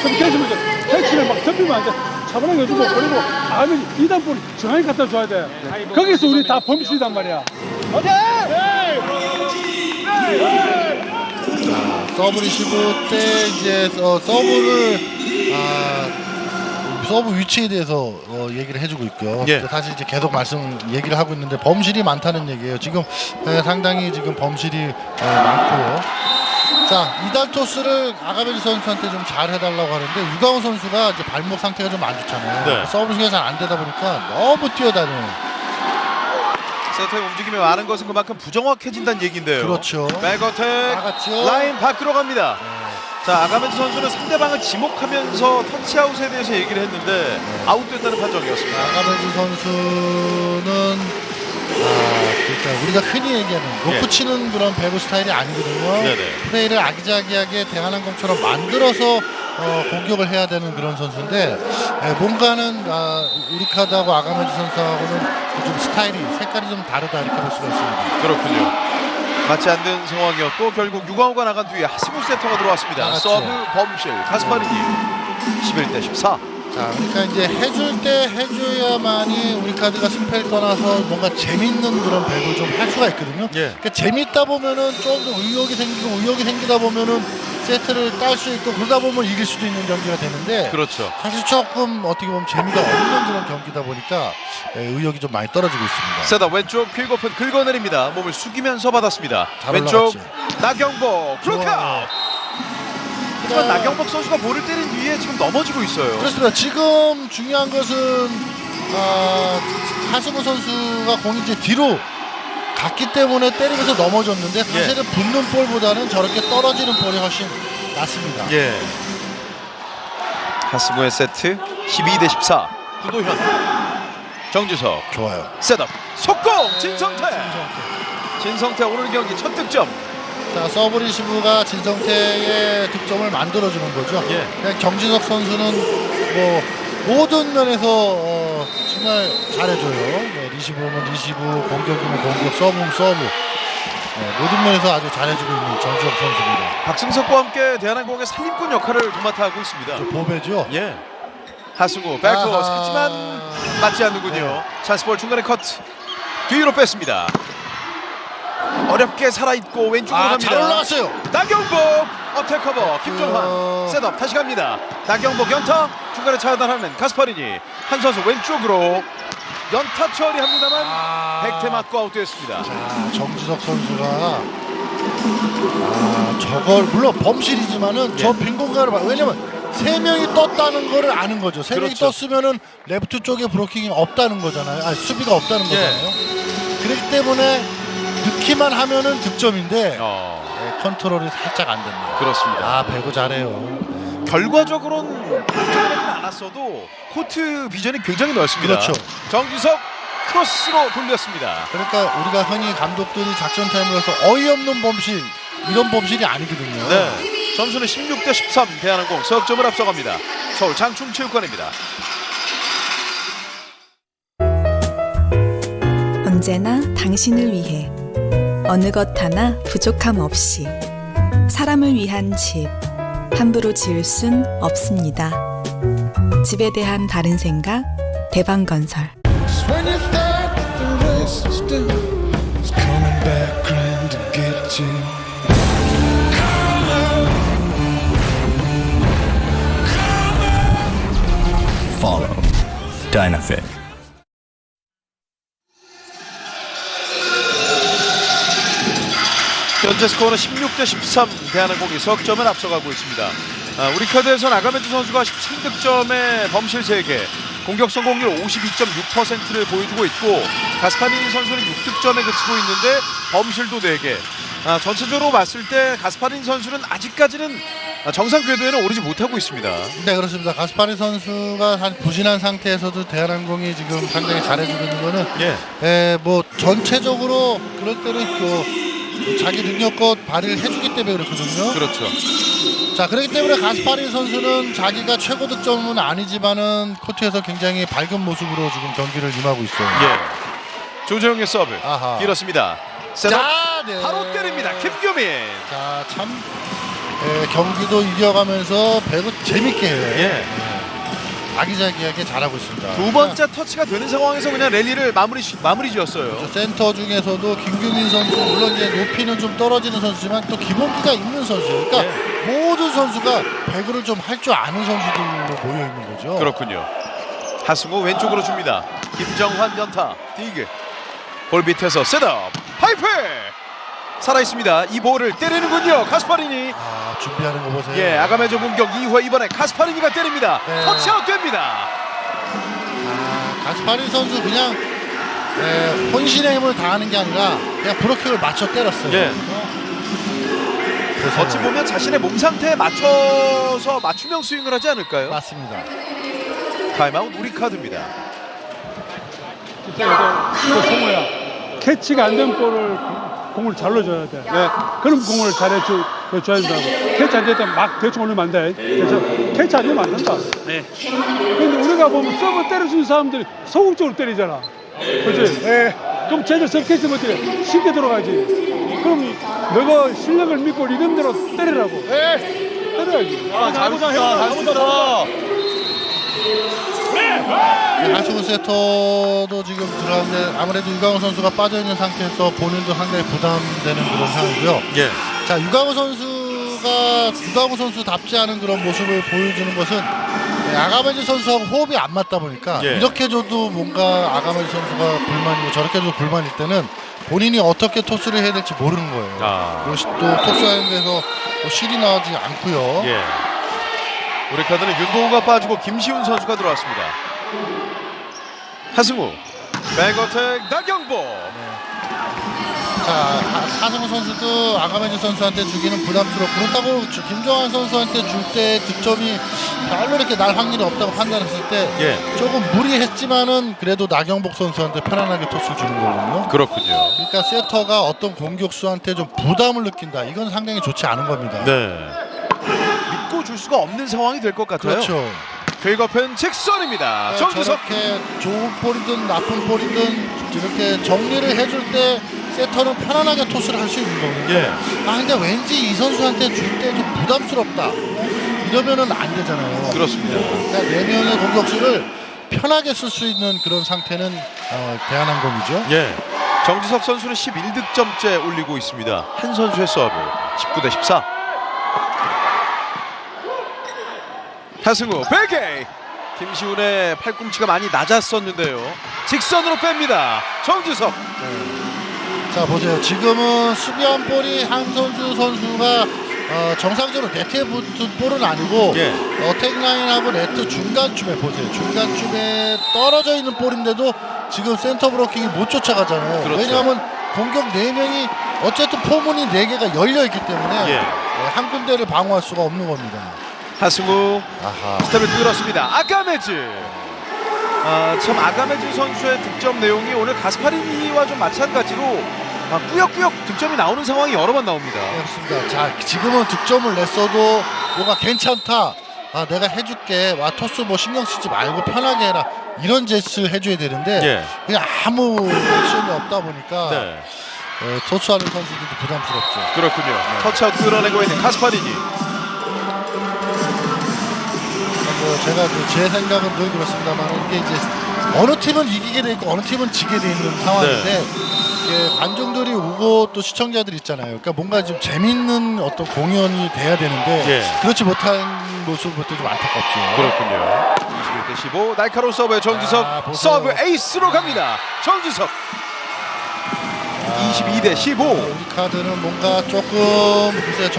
그렇게 해주면 패치를 막 덤비면 안 돼. 차분하게 해주고 그리고 아니면 2단볼 정확히 갖다 줘야 돼. 거기서 우리 다 범실이단 말이야. 서브 리시브 때 이제 서브 위치에 대해서 얘기를 해주고 있고요. 예. 사실 이제 계속 얘기를 하고 있는데 범실이 많다는 얘기예요. 지금 상당히 지금 범실이 많고요. 자, 2단 토스를 아가메즈 선수한테 좀 잘 해달라고 하는데 유광우 선수가 이제 발목 상태가 좀 안 좋잖아요. 네. 서브가 잘 안 되다 보니까 너무 뛰어다녀요. 세터의 움직임이 많은 것은 그만큼 부정확해진다는 얘기인데요. 그렇죠. 백어택 나갔죠. 라인 밖으로 갑니다. 자, 아가메즈 선수는 상대방을 지목하면서 터치아웃에 대해서 얘기를 했는데 아웃됐다는 판정이었습니다. 아가메즈 선수는 그러니까 우리가 흔히 얘기하는 놓고 치는 그런 배구 스타일이 아니거든요. 네네. 플레이를 아기자기하게 대한항공처럼 만들어서 공격을 해야 되는 그런 선수인데 뭔가는 우리카드하고 아가메즈 선수하고는 좀 스타일이 색깔이 좀 다르다 이렇게 볼 수가 있습니다. 그렇군요. 맞지 않는 상황이었고 결국 유광우가 나간 뒤에 하스무 세터가 들어왔습니다. 나갔죠. 서브 범실 카스파리니 11대14. 자, 그러니까 이제 해줄 때 해줘야만이 우리 카드가 승패를 떠나서 뭔가 재밌는 그런 배구를 좀 할 수가 있거든요. 그러니까 재밌다 보면은 좀 더 의욕이 생기다 보면은 세트를 딸 수 있고 그러다 보면 이길 수도 있는 경기가 되는데 그렇죠. 사실 조금 어떻게 보면 재미가 없는 그런 경기다 보니까 의욕이 좀 많이 떨어지고 있습니다. 셋업 왼쪽 퀵오픈 긁어내립니다. 몸을 숙이면서 받았습니다. 잘 왼쪽 올라갔죠. 나경복 블록아웃. 하지만 나경복 선수가 볼을 때린 뒤에 지금 넘어지고 있어요. 그렇습니다. 지금 중요한 것은 하승우 선수가 공이 이제 뒤로 갔기 때문에 때리면서 넘어졌는데 사실은 붙는 볼보다는 저렇게 떨어지는 볼이 훨씬 낫습니다. 예. 하승우의 세트 12대 14. 구도현, 정주석. 좋아요. 셋업 속공 진성태. 진성태 오늘 경기 첫 득점. 자, 서브 리시브가 진성태의 득점을 만들어주는 거죠. 그냥 정진석 선수는 뭐 모든 면에서 정말 잘해줘요. 리시브면 리시브, 공격이면 공격, 서브면 서브. 모든 면에서 아주 잘해주고 있는 정진석 선수입니다. 박승석과 함께 대한항공의 살림꾼 역할을 도맡아 하고 있습니다. 보배죠. 예. 하승우 백크로스 하지만 맞지 않는군요. 찬스볼 중간에 커트. 뒤로 뺐습니다. 어렵게 살아있고 왼쪽으로 갑니다. 잘 올라갔어요. 나경복 어택 커버 김종환 셋업 다시 갑니다. 나경복 연타 중간에 차단하는 가스파리니 한 선수 왼쪽으로 연타 처리합니다만 백태 맞고 아웃되었습니다. 자, 정지석 선수가 저걸 물론 범실이지만은 저 빈 공간을 봐요. 왜냐면 세 명이 떴다는 거를 아는 거죠. 세 명이 떴으면은 레프트 쪽에 브로킹이 없다는 거잖아요. 아니, 수비가 없다는 거잖아요. 그렇기 때문에 넣기만 하면은 득점인데 컨트롤이 살짝 안 됩니다. 그렇습니다. 배구 잘해요. 결과적으로는 득점이 않았어도 코트 비전이 굉장히 넓습니다. 그렇죠. 정기석 크로스로 돌렸습니다. 그러니까 우리가 흔히 감독들이 작전 타임에서 어이없는 범실 이런 범실이 아니거든요. 네. 점수는 16대 13 대한항공 석점을 앞서갑니다. 서울 장충체육관입니다. 언제나 당신을 위해 어느 것 하나 부족함 없이 사람을 위한 집 함부로 지을 순 없습니다. 집에 대한 바른 생각 대방건설. Follow Dynafit. 현재 스코어는 16대 13 대한항공이 석점을 앞서가고 있습니다. 우리카드에서는 아가메드 선수가 13득점에 범실 3개, 공격 성공률 52.6%를 보여주고 있고 가스파리니 선수는 6득점에 그치고 있는데 범실도 4개. 전체적으로 봤을 때 가스파리니 선수는 아직까지는 정상 궤도에는 오르지 못하고 있습니다. 네, 그렇습니다. 가스파리 선수가 한 부진한 상태에서도 대한항공이 지금 상당히 잘해주고 있는 거는 뭐 전체적으로 그럴 때는 자기 능력껏 발휘를 해주기 때문에 그렇거든요. 그렇죠. 자, 그렇기 때문에 가스파리 선수는 자기가 최고 득점은 아니지만은 코트에서 굉장히 밝은 모습으로 지금 경기를 임하고 있어요. 조재영의 서브 길었습니다. 셋업 네. 바로 때립니다. 김규민. 자, 참 경기도 이겨가면서 배구 재밌게 해요. 아기자기하게 잘하고 있습니다. 두 번째 터치가 되는 상황에서 그냥 랠리를 마무리 지었어요. 센터 중에서도 김규민 선수 물론 이제 높이는 좀 떨어지는 선수지만 또 기본기가 있는 선수예요. 그러니까 모든 선수가 배구를 좀 할 줄 아는 선수들로 모여 있는 거죠. 그렇군요. 하승우 왼쪽으로 줍니다. 김정환 연타 디그 볼 밑에서 셋업 파이프 살아있습니다. 이 볼을 때리는군요. 가스파리니. 준비하는 거 보세요. 아가메조 공격 2회 이번에 가스파리니가 때립니다. 터치아웃 됩니다. 가스파리 선수 그냥 혼신의 힘을 다하는 게 아니라 그냥 브로킹을 맞춰 때렸어요. 어찌 보면 자신의 몸 상태에 맞춰서 맞춤형 스윙을 하지 않을까요? 맞습니다. 타임아웃 우리카드입니다. 성호야, 캐치가 안 된 볼을 공을 잘 넣어줘야 돼. 그럼 공을 잘해줘야 된다고. 캐치 안 됐다면 막 대충 올리면 안 돼. 그래서 캐치 안 되면 안 된다. 근데 우리가 보면 서브 때릴 수 있는 사람들이 소극적으로 때리잖아. 그렇지? 그럼 쟤들 서캐치 못해. 쉽게 들어가지. 그럼 너가 실력을 믿고 리듬대로 때리라고. 때려야지. 잘못했다. 하승우 세터도 지금 들어왔는데 아무래도 유강호 선수가 빠져있는 상태에서 본인도 상당히 부담되는 그런 상황이고요. 자, 유강호 선수가 선수가 구다무 선수답지 않은 그런 모습을 보여주는 것은 아가메즈 선수하고 호흡이 안 맞다 보니까 예. 이렇게 줘도 뭔가 아가메즈 선수가 불만이고 저렇게 줘도 불만일 때는 본인이 어떻게 토스를 해야 될지 모르는 거예요. 그리고 또 토스하는 데서 또 실이 나오지 않고요. 예. 우리 카드는 윤도우가 빠지고 김시훈 선수가 들어왔습니다. 하승우 백어택 나경보. 자, 하승우 선수도 아가메즈 선수한테 주기는 부담스럽고 그렇다고 김정환 선수한테 줄 때 득점이 별로 이렇게 날 확률이 없다고 판단했을 때 조금 무리했지만은 그래도 나경복 선수한테 편안하게 토스를 주는 거거든요. 그렇군요. 그러니까 세터가 어떤 공격수한테 좀 부담을 느낀다. 이건 상당히 좋지 않은 겁니다. 네. 믿고 줄 수가 없는 상황이 될 것 같아요. 그렇죠. 긁어팬 직선입니다. 정지석. 저렇게 좋은 볼이든 나쁜 볼이든 이렇게 정리를 해줄 때 세터는 편안하게 토스를 할 수 있는 거거든요. 아 근데 왠지 이 선수한테 줄 때 좀 부담스럽다. 이러면은 안 되잖아요. 그렇습니다. 그러니까 4명의 공격수를 편하게 쓸 수 있는 그런 상태는 대한항공이죠. 예. 정지석 선수는 11득점째 올리고 있습니다. 한 선수의 서브 19대 14. 하승우 베개. 김시훈의 팔꿈치가 많이 낮았었는데요. 직선으로 뺍니다. 정지석. 자 보세요. 지금은 수비한 볼이 한선수 선수가 정상적으로 네트에 붙은 볼은 아니고 어택라인하고 네트 중간쯤에 보세요. 중간쯤에 떨어져 있는 볼인데도 지금 센터 브로킹이 못 쫓아가잖아요. 그렇죠. 왜냐하면 공격 4명이 어쨌든 포문이 4개가 열려있기 때문에 한 군데를 방어할 수가 없는 겁니다. 하승우 스텝을 뚫었습니다. 아가메즈. 참 아가메즈 선수의 득점 내용이 오늘 가스파리니와 좀 마찬가지로 꾸역꾸역 득점이 나오는 상황이 여러 번 나옵니다. 그렇습니다. 자 지금은 득점을 냈어도 뭐가 괜찮다. 내가 해줄게. 토스 뭐 신경 쓰지 말고 편하게 해라. 이런 제스처를 해줘야 되는데 그냥 아무 액션이 없다 보니까 토스하는 선수들도 부담스럽죠. 그렇군요. 터치아웃 끌어내고 있는 가스파리니. 제가 제 생각은 늘 그렇습니다만 이게 이제 어느 팀은 이기게 돼 있고 어느 팀은 지게 돼 있는 상황인데 관중들이 오고 또 시청자들 있잖아요. 그러니까 뭔가 좀 재밌는 어떤 공연이 돼야 되는데 그렇지 못한 모습부터 좀 안타깝죠. 그렇군요. 21대 15 날카로운 서브에 정지석 서브 에이스로 갑니다. 정지석 22대 15. 우리 카드는 뭔가 조금 글쎄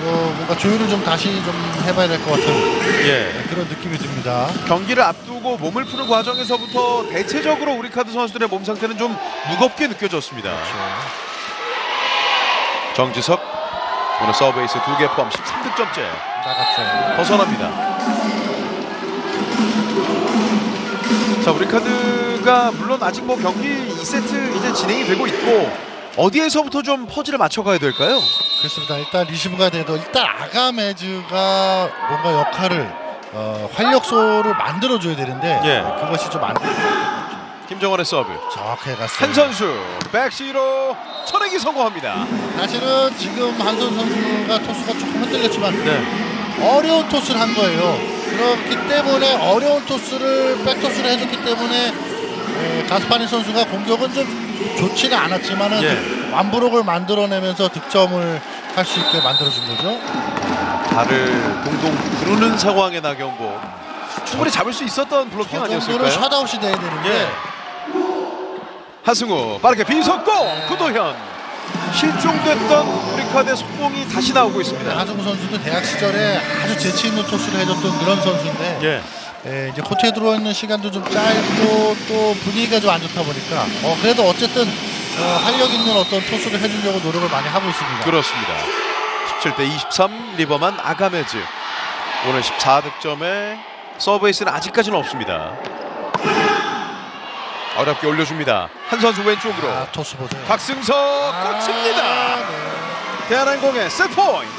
뭔가 조율을 좀 다시 좀 해봐야 될 것 같은 그런 느낌이 듭니다. 경기를 앞두고 몸을 푸는 과정에서부터 대체적으로 우리 카드 선수들의 몸 상태는 좀 무겁게 느껴졌습니다. 정지석 오늘 서브 에이스 2개 포함 13득점째 나갔어요. 벗어납니다. 자, 우리 카드가 물론 아직 뭐 경기 2세트 이제 진행이 되고 있고 어디에서부터 좀 퍼즐을 맞춰가야 될까요? 그렇습니다. 일단 리시브가 돼도 일단 아가메즈가 뭔가 역할을 활력소를 만들어줘야 되는데 그것이 좀 안 돼요. 김정원의 서브 정확하게 갔어요. 한 선수 백시로 쳐내기 성공합니다. 사실은 지금 한선 선수가 토스가 조금 흔들렸지만 어려운 토스를 한 거예요. 그렇기 때문에 어려운 토스를 백토스를 해줬기 때문에 가스파니 선수가 공격은 좀 좋지는 않았지만은 완브록을 만들어내면서 득점을 할 수 있게 만들어준 거죠. 발을 동동 구르는 상황의 나경보 충분히 잡을 수 있었던 블로킹 아니었을까요? 샷아웃이 돼야 되는데 하승우 빠르게 비석공 구도현 실종됐던 우리 카드의 속공이 다시 나오고 있습니다. 하승우 선수도 대학 시절에 아주 재치 있는 토스를 해줬던 그런 선수인데 이제 코트에 들어있는 시간도 좀 짧고 또 분위기가 좀 안 좋다 보니까 그래도 어쨌든 활력 있는 어떤 토스를 해주려고 노력을 많이 하고 있습니다. 그렇습니다. 17대 23 리버만 아가메즈 오늘 14득점에 서브에이스는 아직까지는 없습니다. 어렵게 올려줍니다. 한 선수 왼쪽으로 토스 보세요. 박승석 꽂힙니다. 대한항공의 세트포인트.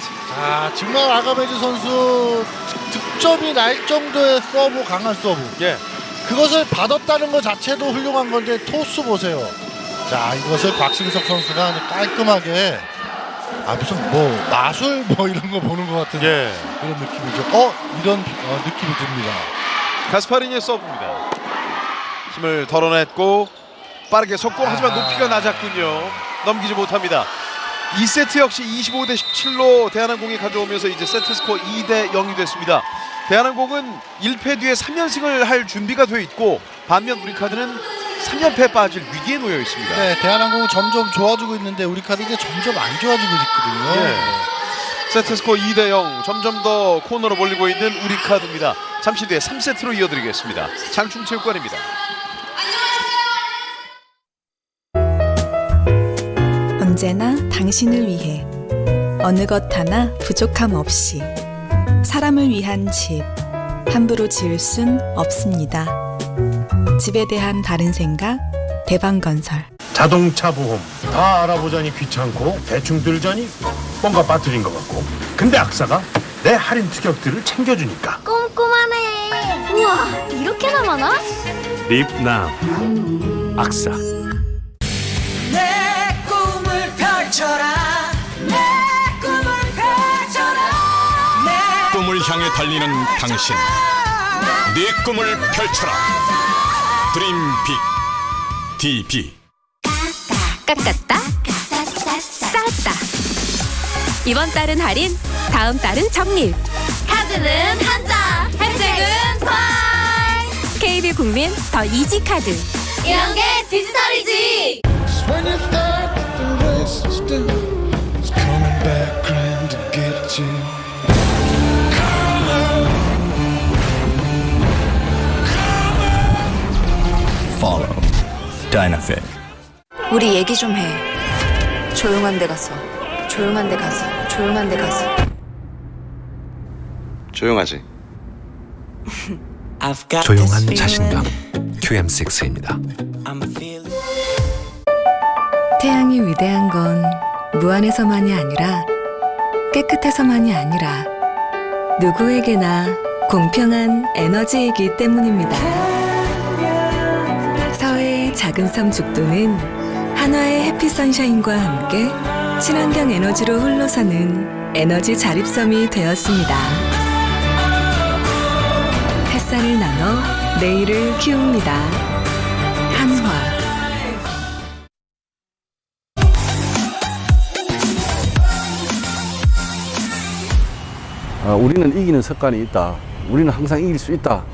정말 아가메즈 선수 득점이 날 정도의 서브, 강한 서브. 그것을 받았다는 것 자체도 훌륭한 건데 토스 보세요. 자, 이것을 박승석 선수가 아주 깔끔하게 무슨 뭐 마술 뭐 이런 거 보는 것 같은 그런 느낌이죠. 이런 느낌이 듭니다. 가스파리니의 서브입니다. 힘을 덜어냈고 빠르게 속공하지만 높이가 낮았군요. 넘기지 못합니다. 2세트 역시 25대 17로 대한항공이 가져오면서 이제 세트스코어 2대 0이 됐습니다. 대한항공은 1패 뒤에 3연승을 할 준비가 돼 있고 반면 우리카드는 3연패에 빠질 위기에 놓여 있습니다. 네, 대한항공은 점점 좋아지고 있는데 우리카드 이제 점점 안 좋아지고 있거든요. 예. 세트스코어 2대 0 점점 더 코너로 몰리고 있는 우리카드입니다. 잠시 뒤에 3세트로 이어드리겠습니다. 장충체육관입니다. 언제나 당신을 위해 어느 것 하나 부족함 없이 사람을 위한 집 함부로 지을 순 없습니다. 집에 대한 바른 생각 대방건설. 자동차 보험 다 알아보자니 귀찮고 대충 들자니 뭔가 빠뜨린 것 같고 근데 악사가 내 할인 특약들을 챙겨주니까 꼼꼼하네. 우와, 이렇게나 많아? 립남 악사. 내 꿈을 펼쳐라. 내 꿈을 펼쳐라. 내 꿈을 향해 달리는 당신, 네 꿈을 펼쳐라. 드림빅 DB. 깎았다 쌓았다. 이번 달은 할인, 다음 달은 적립. 카드는 한자, 혜택은 콸. KB 국민 더 이지 카드. 이런 게 디지털이지. When you thought that the race was done, it's coming back round to get you. Follow Dynafit. 우리 얘기 좀 해. 조용한 데 가서, 조용한 데 가서, 조용한 데 가서. 조용하지. 조용한 자신감 QM6입니다. 태양이 위대한 건 무한해서만이 아니라 깨끗해서만이 아니라 누구에게나 공평한 에너지이기 때문입니다. 서해의 작은 섬 죽도는 한화의 해피 선샤인과 함께 친환경 에너지로 흘러사는 에너지 자립섬이 되었습니다. 햇살을 나눠 내일을 키웁니다. 한화. 우리는 이기는 습관이 있다. 우리는 항상 이길 수 있다.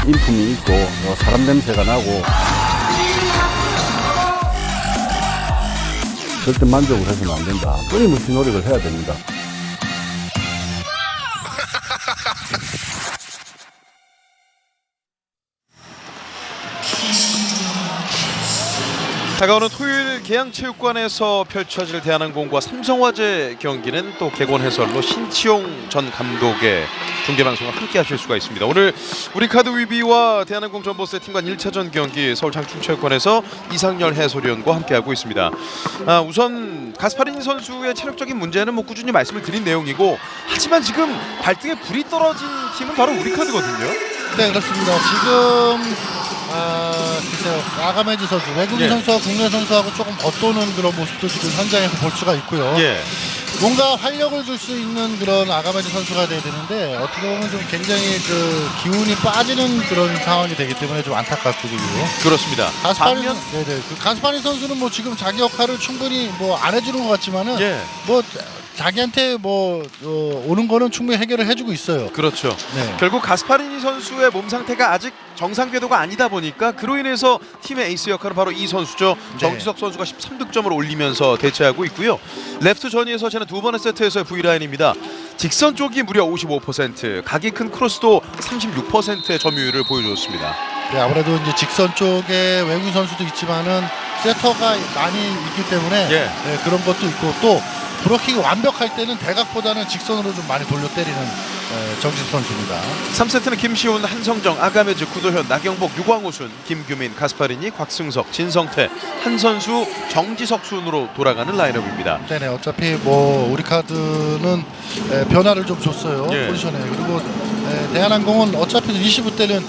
인품이 있고 사람 냄새가 나고 절대 만족을 해서는 안 된다. 끊임없이 노력을 해야 됩니다. 다가오는 토요일 계양체육관에서 펼쳐질 대한항공과 삼성화재 경기는 또 객원 해설로 신치용 전 감독의 중계방송을 함께 하실 수가 있습니다. 오늘 우리카드 위비와 대한항공 전보스의 팀간 1차전 경기 서울 장충체육관에서 이상열 해설위원과 함께하고 있습니다. 우선 가스파리니 선수의 체력적인 문제는 뭐 꾸준히 말씀을 드린 내용이고, 하지만 지금 발등에 불이 떨어진 팀은 바로 우리카드거든요. 네, 그렇습니다. 지금 글쎄요, 아가메즈 선수, 외국인 선수와 국내 선수하고 조금 겉도는 그런 모습도 지금 현장에서 볼 수가 있고요. 뭔가 활력을 줄 수 있는 그런 아가메즈 선수가 돼야 되는데 어떻게 보면 좀 굉장히 그 기운이 빠지는 그런 상황이 되기 때문에 좀 안타깝고요. 그렇습니다. 가스파니 선수는 뭐 지금 자기 역할을 충분히 뭐 안 해주는 것 같지만은 뭐 자기한테 뭐 오는 거는 충분히 해결을 해주고 있어요. 그렇죠. 결국 가스파리니 선수의 몸 상태가 아직 정상 궤도가 아니다 보니까 그로 인해서 팀의 에이스 역할은 바로 이 선수죠. 정지석 선수가 13득점을 올리면서 대체하고 있고요. 레프트 전위에서 저는 두 번의 세트에서의 V라인입니다. 직선 쪽이 무려 55%, 각이 큰 크로스도 36%의 점유율을 보여줬습니다. 네, 아무래도 이제 직선 쪽에 외국인 선수도 있지만은 세터가 많이 있기 때문에 네, 그런 것도 있고 또 브로킹이 완벽할 때는 대각보다는 직선으로 좀 많이 돌려 때리는 정지석 선수입니다. 3세트는 김시훈, 한성정, 아가메즈, 구도현, 나경복, 유광우순, 김규민, 가스파리니, 곽승석, 진성태, 한선수, 정지석 순으로 돌아가는 라인업입니다. 네네, 어차피 뭐 우리카드는 변화를 좀 줬어요. 포지션에. 그리고 대한항공은 어차피 리시브 때는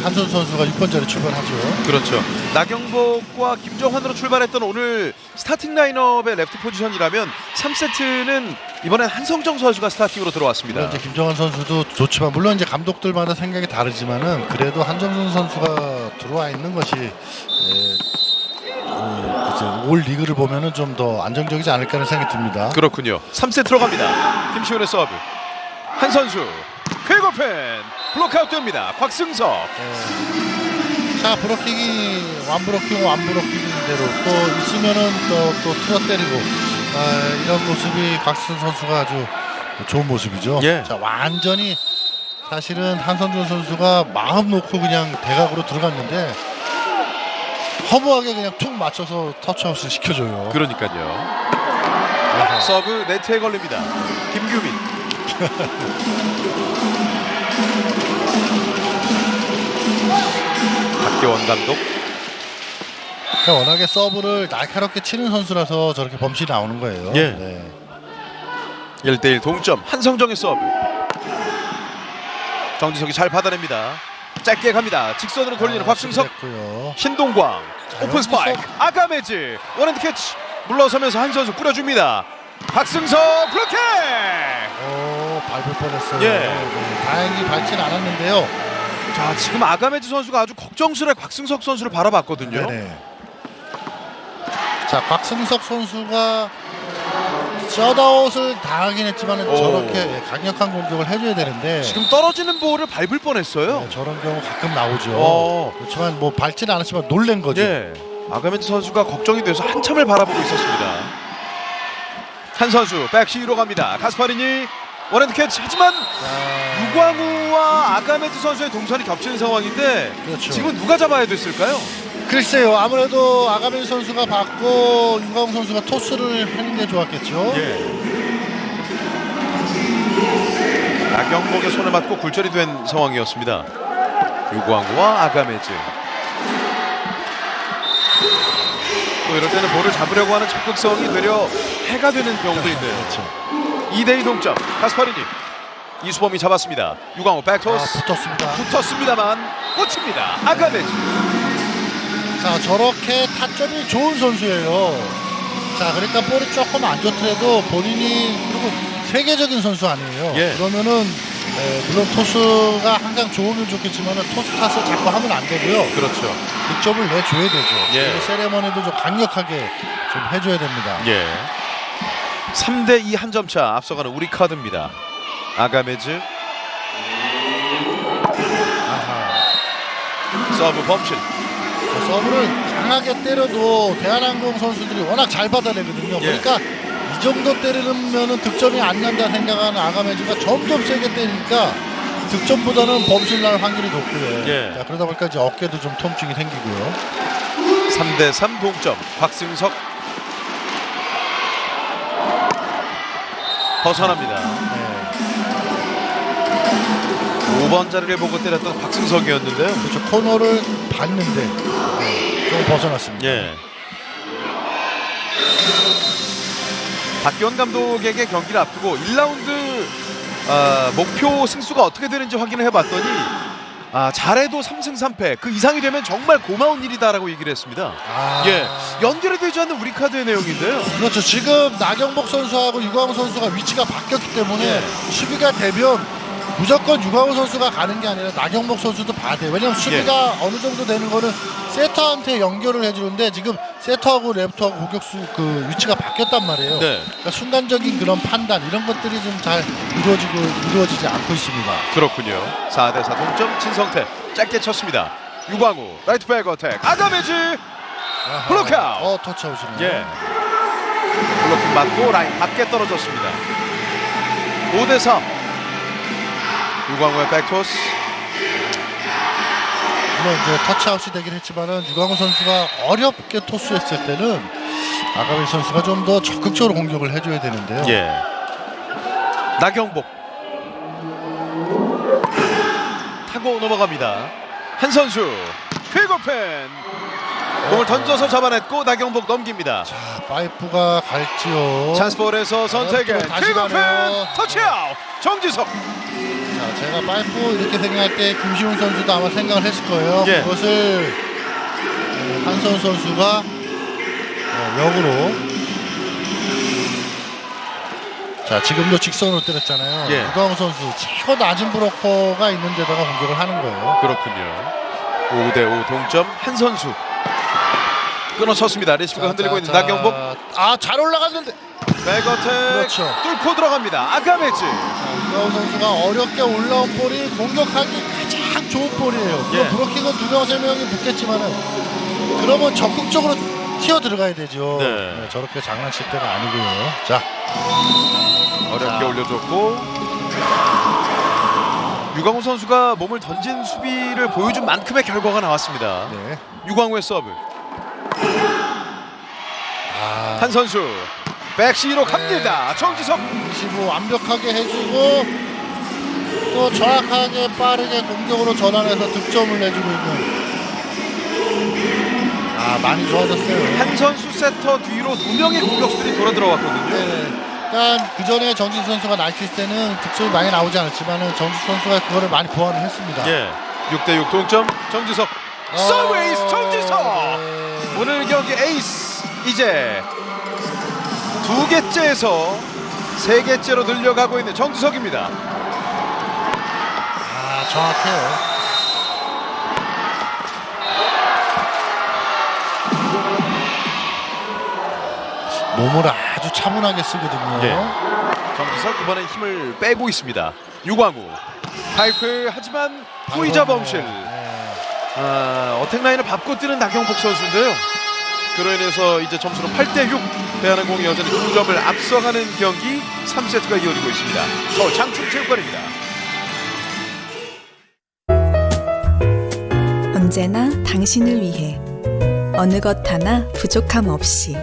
한선수 선수가 6번 자리 출발하죠. 그렇죠. 나경복과 김정환으로 출발했던 오늘 스타팅 라인업의 레프트 포지션이라면 3세트는 이번엔 한성정 선수가 스타팅으로 들어왔습니다. 이제 김정환 선수도 좋지만 물론 이제 감독들마다 생각이 다르지만은 그래도 한정선 선수가 들어와 있는 것이 올 리그를 보면은 좀 더 안정적이지 않을까 하는 생각이 듭니다. 그렇군요. 3세트로 갑니다. 김시훈의 서브. 한 선수 퀵오펜 블록아웃 됩니다. 곽승석. 자, 브로킹이 완브로킹인 대로 또 있으면은 또 틀어 때리고 이런 모습이 곽승석 선수가 아주 좋은 모습이죠. 예. 자, 완전히 사실은 한선준 선수가 마음 놓고 그냥 대각으로 들어갔는데 허무하게 그냥 툭 맞춰서 터치아웃을 시켜줘요. 그러니까요. 서브 네트에 걸립니다. 김규민. 박기원 감독. 워낙에 서브를 날카롭게 치는 선수라서 저렇게 범실이 나오는 거예요. 예. 네. 1대1 동점. 한성정의 서브. 정지석이 잘 받아냅니다. 짧게 갑니다. 직선으로 돌리는 곽승석. 신동광. 오픈 스파이크. 아가메즈. 원핸드 캐치. 물러서면서 한 선수 뿌려줍니다. 박승석 블로킹. 밟을 뻔했어요. 예. 네, 다행히 밟진 않았는데요. 자, 지금 아가메즈 선수가 아주 걱정스레 곽승석 선수를 바라봤거든요. 네네. 자, 곽승석 선수가 셧아웃을 당하긴 했지만 저렇게 강력한 공격을 해줘야 되는데 지금 떨어지는 볼을 밟을 뻔했어요. 네, 저런 경우 가끔 나오죠. 그렇지만 뭐 밟지는 않았지만 놀란 거죠. 예. 아가메즈 선수가 걱정이 돼서 한참을 바라보고 있었습니다. 한 선수 백시로 갑니다. 가스파리니 원핸드 캐치. 하지만 유광우와 아가메즈 선수의 동선이 겹치는 상황인데 그렇죠. 지금 누가 잡아야 됐을까요? 글쎄요. 아무래도 아가메즈 선수가 받고 유광우 선수가 토스를 하는 게 좋았겠죠. 나경복의 손에 맞고 굴절이 된 상황이었습니다. 유광우와 아가메즈. 또 이럴 때는 볼을 잡으려고 하는 적극성이 되려 해가 되는 경우도 있네요. 그렇죠. 2대2 동점. 가스파리니. 이수범이 잡았습니다. 유광우 백토스. 붙었습니다만 꽂힙니다. 아가메즈. 자, 저렇게 타점이 좋은 선수예요. 자, 그러니까 볼이 조금 안 좋더라도 본인이 그리고 세계적인 선수 아니에요. 그러면은 물론 토스가 항상 좋으면 좋겠지만 토스 탓을 자꾸 하면 안 되고요. 그렇죠. 득점을 내줘야 되죠. 그리고 세레머니도 좀 강력하게 좀 해줘야 됩니다. 3대2 한 점 차 앞서가는 우리 카드입니다. 아가메즈. 서브 범실. 서브를 강하게 때려도 대한항공 선수들이 워낙 잘 받아내거든요. 그러니까 이 정도 때리면은 득점이 안 난다 생각하는 아가메즈가 점점 세게 때리니까 득점보다는 범실 날 확률이 높고요. 자, 그러다 보니까 이제 어깨도 좀 통증이 생기고요. 3대3 동점. 박승석 벗어납니다. 5번 자리를 보고 때렸던 박승석이었는데요. 그렇죠. 코너를 봤는데 좀 벗어났습니다. 박기원 감독에게 경기를 앞두고 1라운드 목표 승수가 어떻게 되는지 확인을 해봤더니 잘해도 3승 3패 그 이상이 되면 정말 고마운 일이다라고 얘기를 했습니다. 연결이 되지 않는 우리 카드의 내용인데요. 그렇죠. 지금 나경복 선수하고 유광우 선수가 위치가 바뀌었기 때문에 수비가 되면 무조건 유광우 선수가 가는 게 아니라 나경복 선수도 봐야 돼요. 왜냐하면 수비가 어느 정도 되는 거는 세터한테 연결을 해주는데 지금 세터하고 레프트하고 공격수 그 위치가 바뀌었단 말이에요. 그러니까 순간적인 그런 판단 이런 것들이 좀 잘 이루어지지 않고 있습니다. 그렇군요. 4대4 동점. 진성태 짧게 쳤습니다. 유광우 라이트 백 어택. 아가메즈 블록아웃. 터치아웃이네요. 블로킹 맞고 라인 밖에 떨어졌습니다. 5대4. 유광우의 백토스. 물론 이제 터치아웃이 되긴 했지만은 유광우 선수가 어렵게 토스했을 때는 아가메즈 선수가 좀 더 적극적으로 공격을 해줘야 되는데요. 나경복 타고 넘어갑니다. 한 선수 퀵오펜 공을 던져서 잡아냈고 나경복 넘깁니다. 자, 파이프가 갈지요. 찬스볼에서 선택은 퀵오펜 터치아웃. 정지석. 자, 제가 파이프 이렇게 생각할 때 김시훈 선수도 아마 생각을 했을 거예요. 예. 그것을 한선 선수가 역으로. 자, 지금도 직선으로 때렸잖아요. 예. 유광우 선수 최고 낮은 브로커가 있는 데다가 공격을 하는 거예요. 그렇군요. 5대5 동점. 한 선수 끊어쳤습니다. 레시브가 흔들리고 있는 나경복. 잘 올라갔는데 백어택 그렇죠. 뚫고 들어갑니다. 아가메즈. 유광우 선수가 어렵게 올라온 볼이 공격하기 가장 좋은 볼이에요. 물론 예. 브로킹은 2명, 3명이 붙겠지만은 그러면 적극적으로 튀어 들어가야 되죠. 네. 네, 저렇게 장난칠 때가 아니고요. 자, 어렵게 올려줬고 유광우 선수가 몸을 던진 수비를 보여준 만큼의 결과가 나왔습니다. 네. 유광우의 서브. 한 선수 백시로 갑니다. 정지석. 리시브 완벽하게 해주고 또 정확하게 빠르게 공격으로 전환해서 득점을 내주고 있는. 많이 좋아졌어요. 한 선수 세터 뒤로 2명의 공격수들이 돌아 들어왔거든요. 네. 일단 그 전에 정지 선수가 나이트 때는 득점이 많이 나오지 않았지만은 정지 선수가 그거를 많이 보완을 했습니다. 예. 6대6 동점. 정지석. 서브에이스 정지석. 네. 오늘 경기 에이스. 이제 2개째에서 3개째로 늘려가고 있는 정지석입니다. 정확해요. 몸을 아주 차분하게 쓰거든요. 예. 정지석 이번엔 힘을 빼고 있습니다. 유광우 파이프 하지만 후이자 범실. 어택 라인을 밟고 뛰는 나경복 선수인데요. 그로 인해서 이제 점수는 8대6. 대한항공이 여전히 2점을 앞서가는 경기 3세트가 이어지고 있습니다. 서울 장충체육관입니다. 언제나 당신을 위해 어느 것 하나 부족함 없이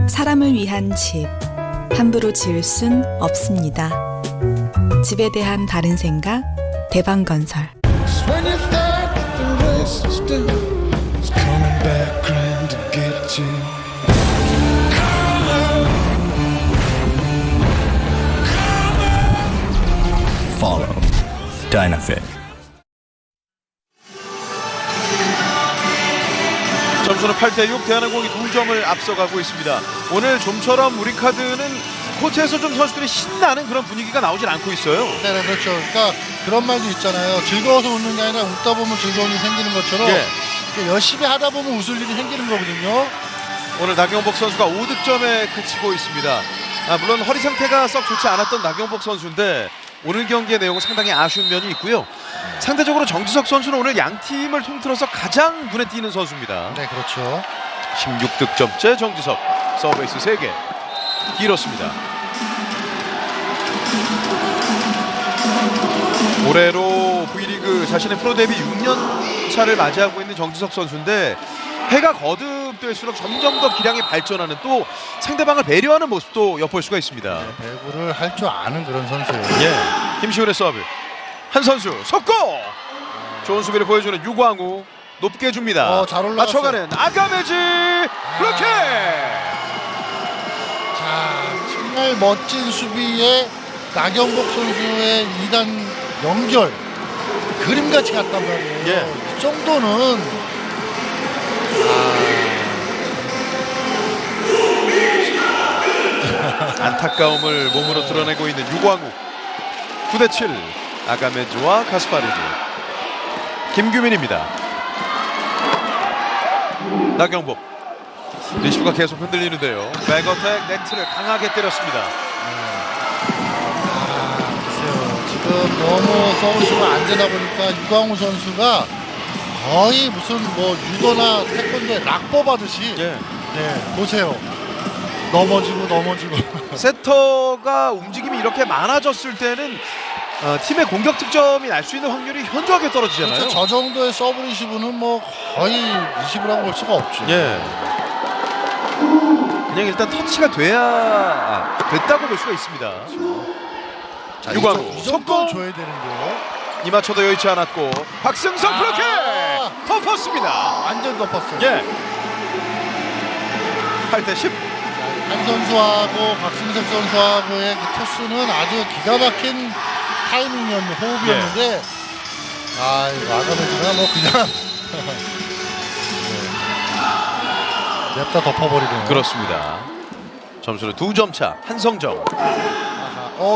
사람을 위한 집 함부로 지을 순 없습니다. 집에 대한 바른 생각 대방건설. When you thought the race was done, it's coming back round to get you. Follow Dynafit. 점수는 8대6. 대한항공이 2점을 앞서가고 있습니다. 오늘 좀처럼 우리카드는 코트에서 좀 선수들이 신나는 그런 분위기가 나오진 않고 있어요. 네, 그렇죠. 그러니까 그런 말도 있잖아요. 즐거워서 웃는 게 아니라 웃다 보면 즐거움이 생기는 것처럼 열심히 하다 보면 웃을 일이 생기는 거거든요. 오늘 나경복 선수가 5득점에 그치고 있습니다. 물론 허리 상태가 썩 좋지 않았던 나경복 선수인데 오늘 경기의 내용은 상당히 아쉬운 면이 있고요. 상대적으로 정지석 선수는 오늘 양 팀을 통틀어서 가장 눈에 띄는 선수입니다. 네, 그렇죠. 16득점째 정지석. 서브에이스 3개. 길었습니다. 올해로 V리그 자신의 프로 데뷔 6년 차를 맞이하고 있는 정지석 선수인데 해가 거듭될수록 점점 더 기량이 발전하는 또 상대방을 배려하는 모습도 엿볼 수가 있습니다. 네, 배구를 할 줄 아는 그런 선수예요. 예, 김시훈의 서브. 한 선수 속고 좋은 수비를 보여주는 유광우. 높게 줍니다. 잘 올라갔어요. 맞춰가는 아가메즈 블로킹. 정말 멋진 수비에 나경복 선수의 2단 연결 그림같이 갔단 말이에요. 이 정도는 안타까움을 몸으로 드러내고 있는 유광우. 9대7. 아가메즈와 가스파르드. 김규민입니다. 나경복. 리시브가 계속 흔들리는데요. 백어택 네트를 강하게 때렸습니다. 지금 너무 서브슛을 안 되다 보니까 유광우 선수가 거의 무슨 뭐 유도나 태권도에 락 뽑아듯이 보세요. 넘어지고 세터가 움직임이 이렇게 많아졌을 때는 팀의 공격 득점이 날 수 있는 확률이 현저하게 떨어지잖아요. 그렇죠. 저 정도의 서브 리시브는 뭐 거의 리시브라고 볼 수가 없죠. 그냥 일단 터치가 됐다고 볼 수가 있습니다. 자, 유광우 이 정도 줘야 되는데요. 이 맞춰도 여의치 않았고 박승석 블로킹 덮었습니다. 완전 덮었어요. 8대10. 한 선수하고 박승석 선수하고의 그 토스는 아주 기가 막힌 호흡이었는데 아 이거 아가메즈가 뭐 그냥 냅다 덮어버리네요. 그렇습니다. 점수는 2점 차. 한성정.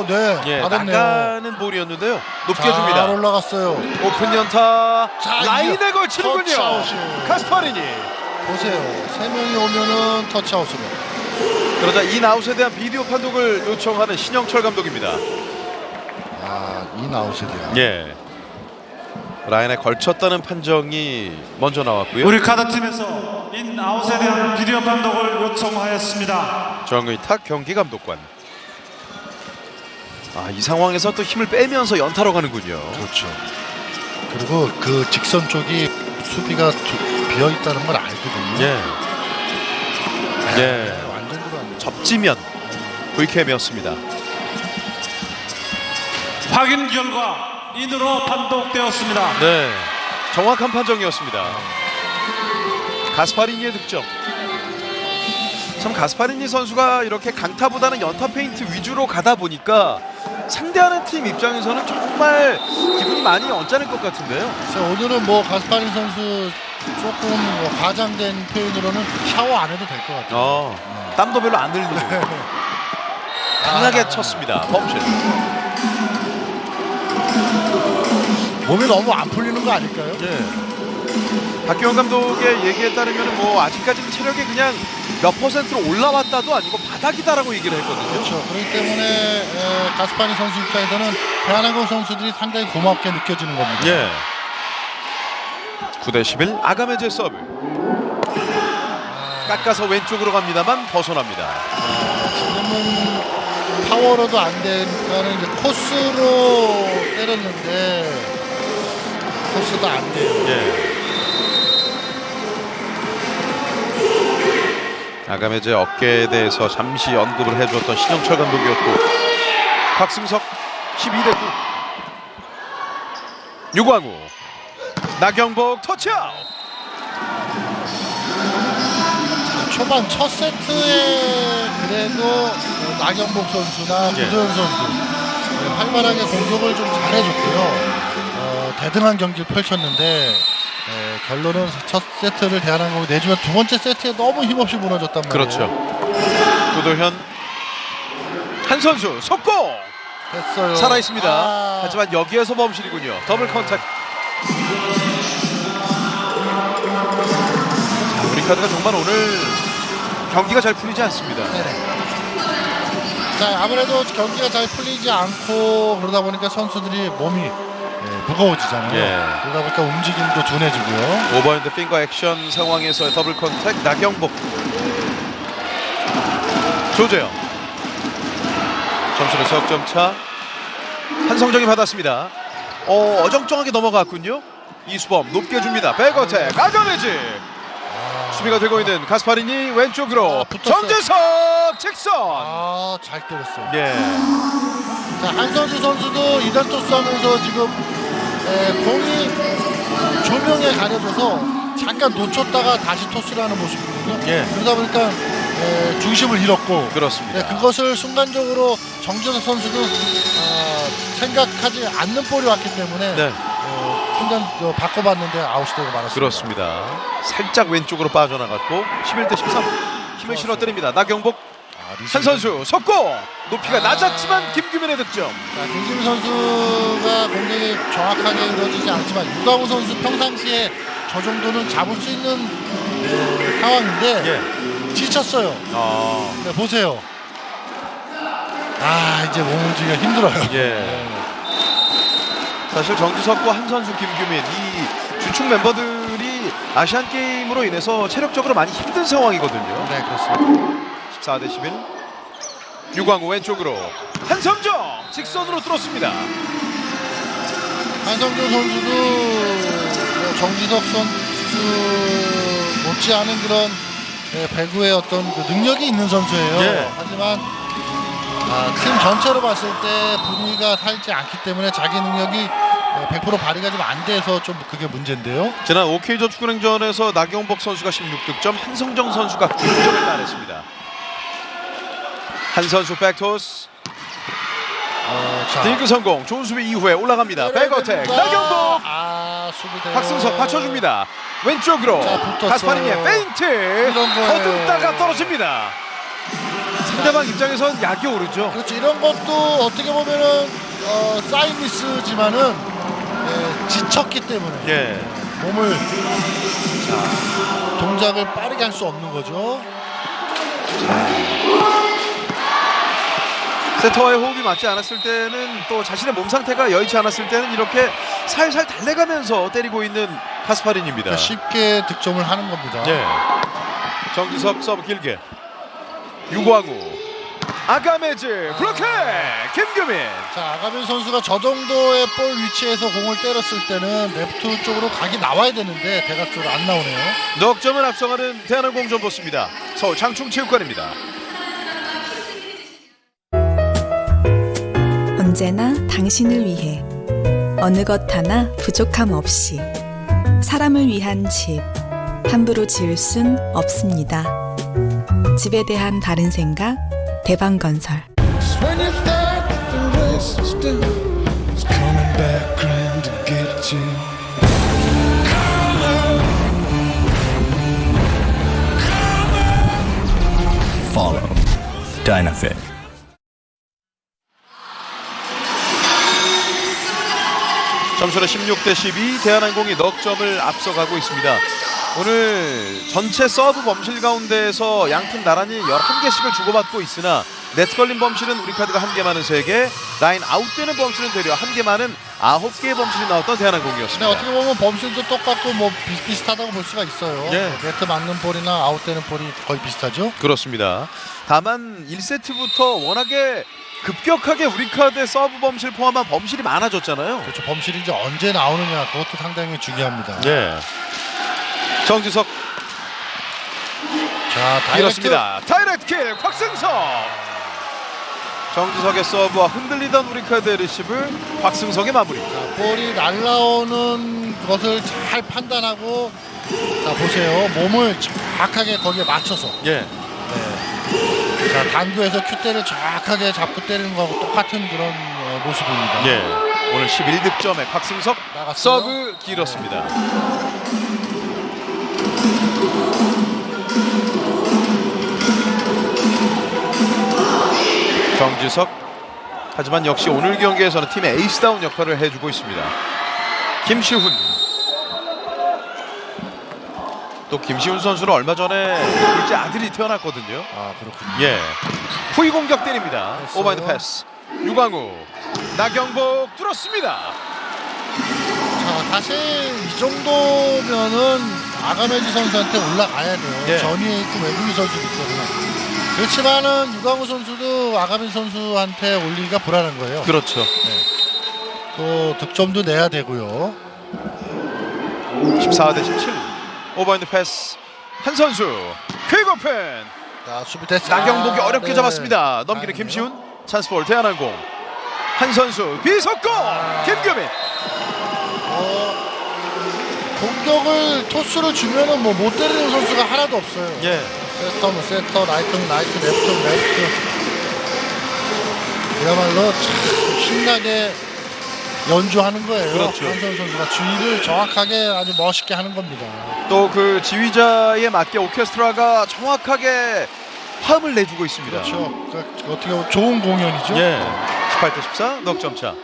네. 예, 받았네요. 나가는 볼이었는데요. 높게 잘 줍니다. 올라갔어요. 오픈 연타. 자, 라인에 이거 걸치는군요. 터치아웃이. 카스파리니. 보세요. 3명이 오면은 터치아웃으로. 그러자 인아웃에 대한 비디오 판독을 요청하는 신영철 감독입니다. 인아웃에 대한. 예. 라인에 걸쳤다는 판정이 먼저 나왔고요. 우리 카드팀에서 인아웃에 대한 비디오 판독을 요청하였습니다. 정의탁 경기감독관. 이 상황에서 또 힘을 빼면서 연타로 가는군요. 그렇죠. 그리고 그 직선 쪽이 수비가 비어 있다는 걸 알거든요. 예. 예. 완전 들어왔네. 접지면 VKM이었습니다. 확인 결과 인으로 판독되었습니다. 네. 정확한 판정이었습니다. 가스파리니의 득점. 참 가스파리니 선수가 이렇게 강타보다는 연타 페인트 위주로 가다 보니까 상대하는 팀 입장에서는 정말 기분이 많이 언짢을 것 같은데요. 오늘은 뭐 가스파린 선수 조금 뭐 과장된 표현으로는 샤워 안 해도 될 것 같아요. 땀도 별로 안 흘리고 강하게 쳤습니다. 범실. 몸이 너무 안 풀리는 거 아닐까요? 예. 박기원 감독의 얘기에 따르면 뭐 아직까지는 체력이 그냥 몇 퍼센트로 올라왔다도 아니고 바닥이다라고 얘기를 했거든요. 그렇죠. 그렇기 때문에 가스파니 선수 입장에서는 대한항공 선수들이 상당히 고맙게 느껴지는 겁니다. 예. 9대11 아가메제 서브. 깎아서 왼쪽으로 갑니다만 벗어납니다. 지금은 파워로도 안 되니까는 이제 코스로 때렸는데 코스도 안 돼요. 예. 아가메제 어깨에 대해서 잠시 언급을 해주었던 신영철 감독이었고 박승석 12대9 유광우 나경복 터치아웃. 초반 첫 세트에 그래도 나경복 선수나 구도현 선수 활발하게 공격을 좀 잘해줬고요. 대등한 경기를 펼쳤는데 결론은 첫 세트를 대한항공이 내주면 두 번째 세트에 너무 힘없이 무너졌단 말이에요. 그렇죠. 구도현 한 선수 속고 됐어요. 살아있습니다. 하지만 여기에서 범실이군요. 더블 컨택. 자, 우리카드가 정말 오늘 경기가 잘 풀리지 않습니다. 자, 아무래도 경기가 잘 풀리지 않고 그러다 보니까 선수들이 몸이 무거워지잖아요. 예. 그러다 보니까 움직임도 둔해지고요. 오버핸드 핑거 액션 상황에서의 더블 컨택 나경복. 조재영. 점수는 석점 차. 한성정이 받았습니다. 어정쩡하게 넘어갔군요. 이수범 높게 줍니다. 백어택 아가메지. 수비가 되고 있는 가스파리니 왼쪽으로 정재석 직선. 잘 때렸어요. 예. 자, 한선수 선수도 2단 토스하면서 지금 공이 조명에 가려져서 잠깐 놓쳤다가 다시 토스를 하는 모습이거든요. 예. 그러다 보니까 중심을 잃었고 그렇습니다. 그것을 순간적으로 정재석 선수도 생각하지 않는 볼이 왔기 때문에 순간 바꿔봤는데 아웃이 되고 말았습니다. 그렇습니다. 살짝 왼쪽으로 빠져나갔고 11대13 힘을 실어 때립니다. 나경복 한 선수 속고 높이가 낮았지만 김규민의 득점. 김규민 선수가 공격이 정확하게 이루어지지 않지만 유광우 선수 평상시에 저 정도는 잡을 수 있는 상황인데 지쳤어요. 네, 보세요. 이제 몸 움직이기가 힘들어요. 예. 사실 정지석과 한 선수 김규민 이 주축 멤버들이 아시안 게임으로 인해서 체력적으로 많이 힘든 상황이거든요. 네, 그렇습니다. 14대11 유광우 왼쪽으로 한성정 직선으로 뚫었습니다. 한성정 선수도 정지석 선수 못지않은 그런 배구의 어떤 그 능력이 있는 선수예요. 예. 하지만 팀 전체로 봤을 때 분위기가 살지 않기 때문에 자기 능력이 100% 발휘가 좀 안 돼서 좀 그게 문제인데요. 지난 OK저축은행전에서 나경복 선수가 16득점, 한성정 선수가 9득점을 따냈습니다. 한 선수 백토스 디그 성공. 좋은 수비 이후에 올라갑니다. 백어택 나경복. 수비대요. 박승석 받쳐줍니다. 왼쪽으로 가스파린의 페인트. 더듬다가 떨어집니다. 상대방 입장에선 약이 오르죠. 그렇죠. 이런 것도 어떻게 보면은 사인 미스지만은 지쳤기 때문에 몸을 동작을 빠르게 할 수 없는 거죠. 세터와의 호흡이 맞지 않았을 때는 또 자신의 몸 상태가 여의치 않았을 때는 이렇게 살살 달래가면서 때리고 있는 가스파린입니다. 쉽게 득점을 하는 겁니다. 정지석 서브 길게. 유광우. 아가메즈 블로킹. 김규민. 자, 아가메즈 선수가 저 정도의 볼 위치에서 공을 때렸을 때는 레프트 쪽으로 각이 나와야 되는데 대각적으로 안 나오네요. 넉점을 앞서가는 대한항공 전보스입니다. 서울 장충체육관입니다. 언제나 당신을 위해 어느 것 하나 부족함 없이 사람을 위한 집 함부로 지을 순 없습니다. 집에 대한 바른 생각 대방건설. When you thought the race was done, it's coming back round to get you. Follow Dynafit. 점수는 16대12. 대한항공이 넉 점을 앞서가고 있습니다. 오늘 전체 서브 범실 가운데에서 양팀 나란히 11개씩을 주고받고 있으나 네트 걸린 범실은 우리카드가 1개 많은 3개, 라인 아웃되는 범실은 되려 1개 많은 9개의 범실이 나왔던 대한항공이었습니다. 근데 어떻게 보면 범실도 똑같고 뭐 비슷하다고 볼 수가 있어요. 네트 맞는 볼이나 아웃되는 볼이 거의 비슷하죠. 그렇습니다. 다만 1세트부터 워낙에 급격하게 우리카드의 서브 범실 포함한 범실이 많아졌잖아요. 그렇죠. 범실이 이제 언제 나오느냐 그것도 상당히 중요합니다. 정지석. 자, 이렇습니다. 다이렉트 킬 곽승석. 정지석의 서브와 흔들리던 우리카드의 리시브 곽승석의 마무리. 볼이 날라오는 것을 잘 판단하고 자 보세요. 몸을 정확하게 거기에 맞춰서 자, 당구에서 큐대를 정확하게 잡고 때리는 거하고 똑같은 그런 모습입니다. 오늘 11득점에 곽승석 서브 길었습니다. 정지석. 하지만 역시 오늘 경기에서는 팀의 에이스다운 역할을 해주고 있습니다. 김시훈. 또 김시훈 선수는 얼마 전에 둘째 아들이 태어났거든요. 그렇군요. 후위 공격 때립니다. 오버핸드 패스. 유광우. 나경복 뚫었습니다. 자, 사실 이 정도면은 아가메지 선수한테 올라가야 돼요. 전위에 있고 외국인 선수이기 때문에. 그렇지만은 유광우 선수도 아가메지 선수한테 올리기가 불안한 거예요. 그렇죠. 또 득점도 내야 되고요. 14대17. 오버핸드 패스. 한 선수 퀵오펜. 수비 됐어. 나경복이 어렵게 잡았습니다. 넘기는 김시훈. 찬스볼 대한항공. 한 선수 비속고. 김규민. 공격을 토스를 주면은 뭐 못 때리는 선수가 하나도 없어요. 세터는 세터, 라이트는 라이트, 레프트는 레프트. 그야말로 참 신나게 연주하는 거예요. 그렇죠. 한선 선수가 주의를 정확하게 아주 멋있게 하는 겁니다. 또 그 지휘자에 맞게 오케스트라가 정확하게 화음을 내주고 있습니다. 그렇죠. 어떻게 보면 좋은 공연이죠. 18대14 넉점 차.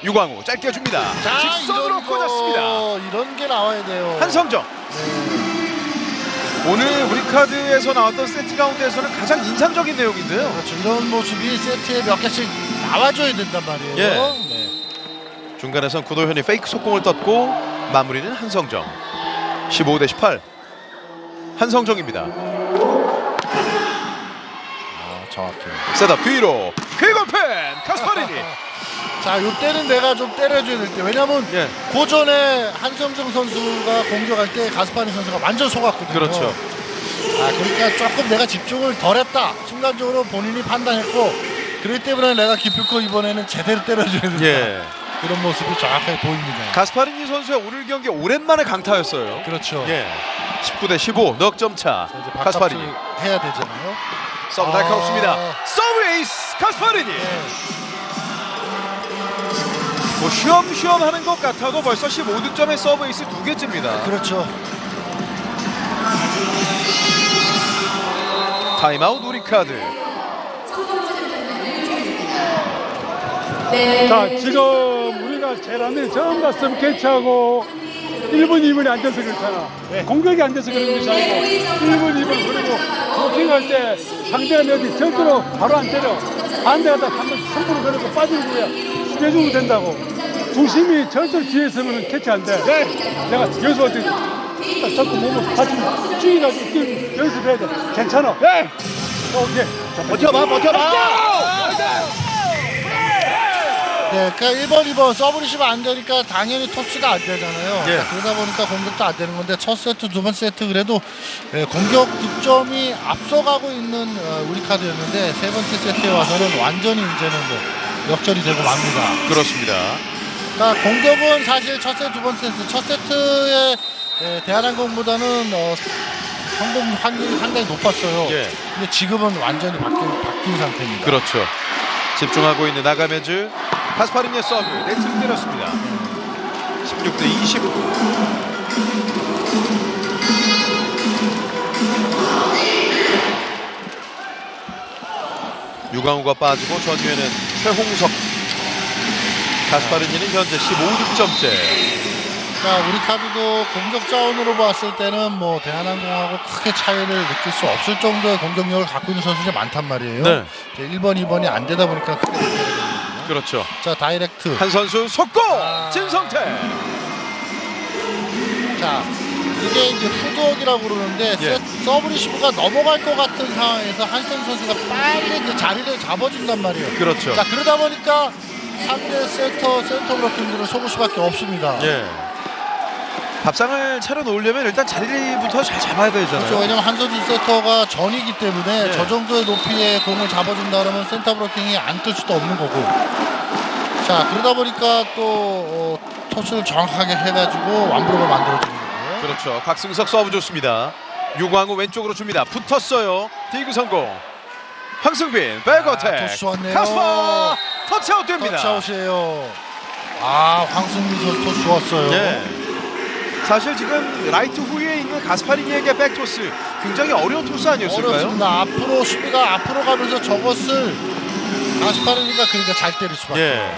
유광우 짧게 줍니다. 직선으로 꽂았습니다. 이런 게 나와야 돼요. 한성정. 오늘 우리카드에서 나왔던 세트 가운데에서는 가장 인상적인 내용인데요. 그렇죠. 이런 모습이 세트에 몇 개씩 나와줘야 된단 말이에요. 중간에선 구도현이 페이크 속공을 떴고 마무리는 한성정. 15대18. 한성정입니다. 정확해요. 셋업 뒤로 퀵오펜 카스파리니. 자, 요때는 내가 좀 때려줘야 될 때. 왜냐면 그 전에 한성정 선수가 공격할 때 가스파니 선수가 완전 속았거든요. 그렇죠. 그러니까 조금 내가 집중을 덜 했다. 순간적으로 본인이 판단했고 그렇기 때문에 내가 기필코 이번에는 제대로 때려줘야 된다. 그런 모습이 정확하게 보입니다. 가스파리니 선수의 오늘 경기 오랜만에 강타였어요. 그렇죠. 19대15 넉점 차. 가스파리니 해야 되잖아요. 서브 날카롭습니다. 서브 에이스 가스파리니. 뭐 쉬엄쉬엄 하는 것 같아도 벌써 15득점의 서브에이스 2개째입니다. 그렇죠. 타임아웃 우리카드. 자, 지금 우리가 제일 안 돼. 처음 갔으면 캐치하고 1분, 2분이 안 돼서 그렇잖아. 공격이 안 돼서 그런 것이 아니고 1분, 2분 그리고 블로킹할 때 상대가 어디 절대로 바로 안 때려. 반대하다 한번 손으로 걸어서 빠지는 거야. 죽여주면 된다고. 중심이 절대로 뒤에 있으면 캐치 안 돼. 내가 여기서 어떻게 자꾸 몸을 받치면 죽여가지고 뛰는 연습해야 돼. 괜찮아. 오케이. 버텨봐. 네, 그러니까 1번, 2번 서브 리시브 안 되니까 당연히 토스가 안 되잖아요. 예. 그러다 보니까 공격도 안 되는 건데 첫 세트, 두 번째 세트 그래도 공격 득점이 앞서가고 있는 우리카드였는데 세 번째 세트에 와서는 완전히 이제는 뭐 역전이 되고 맙니다. 그렇습니다. 그러니까 공격은 사실 첫 세트, 두 번째 세트, 첫 세트에 대한항공보다는 성공 확률이 상당히 높았어요. 예. 근데 지금은 완전히 바뀐 상태입니다. 그렇죠. 집중하고 있는 나가메즈. 카스파린의 서브 네트를 때렸습니다. 16대 25. 유광우가 빠지고 전위에는 최홍석. 카스파린이는 현재 15득점째. 그러니까 우리 카드도 공격 자원으로 봤을 때는 뭐 대한항공하고 크게 차이를 느낄 수 없을 정도의 공격력을 갖고 있는 선수들이 많단 말이에요. 네. 1번, 2번이 안 되다 보니까 크게 느껴야 되거든요. 그렇죠. 자, 다이렉트. 한 선수 속고 진성태. 자, 이게 이제 푸드웍이라고 그러는데 예. 서브 리시브가 넘어갈 것 같은 상황에서 한선 선수가 빨리 그 자리를 잡아준단 말이에요. 그렇죠. 자, 그러다 보니까 상대 센터 블로킹들을 속을 수밖에 없습니다. 예. 밥상을 차려놓으려면 일단 자리부터 잘 잡아야 되잖아요. 그렇죠. 왜냐면 한 선수 세터가 전이기 때문에 예. 저 정도의 높이의 공을 잡아준다 그러면 센터 브로킹이 안 뜰 수도 없는 거고. 자, 그러다 보니까 또 토스를 정확하게 해가지고 완브록을 만들어주는 거고요. 그렇죠. 곽승석 서브 좋습니다. 유광우 왼쪽으로 줍니다. 붙었어요. 디그 성공. 황승빈 백어택. 토스 좋았네요. 카스파 터치아웃 됩니다. 터치아웃이에요. 아, 황승빈 선수 토스 좋았어요. 예. 사실 지금 라이트 후에 있는 가스파리니에게 백토스 굉장히 어려운 토스 아니었을까요? 어렵습니다. 앞으로 수비가 앞으로 가면서 저것을 가스파리니가 그러니까 잘 때릴 수밖에. 예.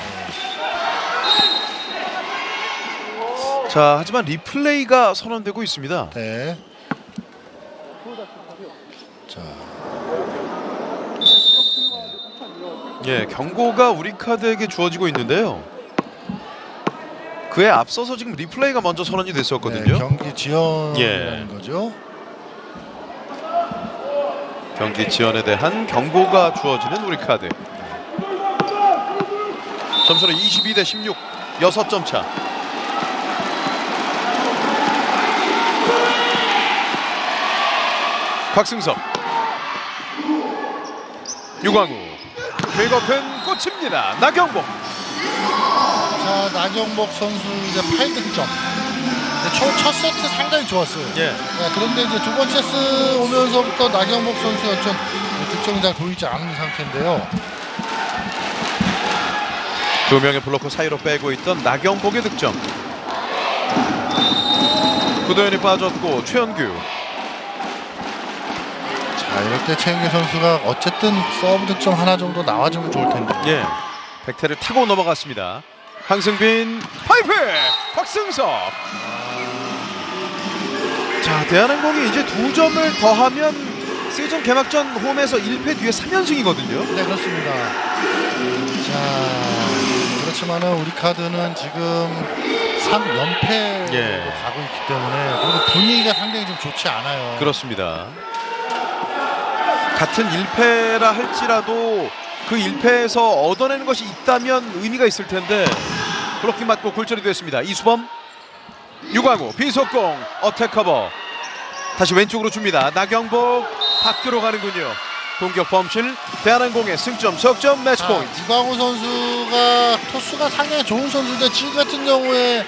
자, 하지만 리플레이가 선언되고 있습니다. 네. 자. 예, 경고가 우리카드에게 주어지고 있는데요. 그에 앞서서 지금 리플레이가 먼저 선언이 됐었거든요. 네, 경기 지연이라는 예. 거죠. 경기 지연에 대한 경고가 주어지는 우리카드. 점수는 22대 16, 6점 차. 곽승석, 유광우, 긁어픈 꽂힙니다. 나경복. 자, 나경복 선수 이제 8득점. 첫 세트 상당히 좋았어요. 예. 네, 그런데 이제 두 번째 세트 오면서부터 나경복 선수가 좀 득점이 잘 보이지 않은 상태인데요. 두 명의 블로커 사이로 빼고 있던 나경복의 득점. 구도현이 빠졌고 최현규. 자, 이럴 때 최현규 선수가 어쨌든 서브 득점 하나 정도 나와주면 좋을 텐데. 예. 백태를 타고 넘어갔습니다. 황승빈 파이프! 곽승석. 자, 대한항공이 이제 2점을 더하면 시즌 개막전 홈에서 1패 뒤에 3연승이거든요. 네, 그렇습니다. 자, 그렇지만은 우리 카드는 지금 3연패로 예. 가고 있기 때문에 그리고 분위기가 상당히 좀 좋지 않아요. 그렇습니다. 같은 1패라 할지라도 그 1패에서 얻어내는 것이 있다면 의미가 있을 텐데 블로킹 맞고 골절이 됐습니다. 이수범, 유광우, 비속공, 어택 커버. 다시 왼쪽으로 줍니다. 나경복 밖으로 가는군요. 공격 범실, 대한항공의 승점, 석점, 매치 포인트. 유광우 선수가 토스가 상당히 좋은 선수인데 지금 같은 경우에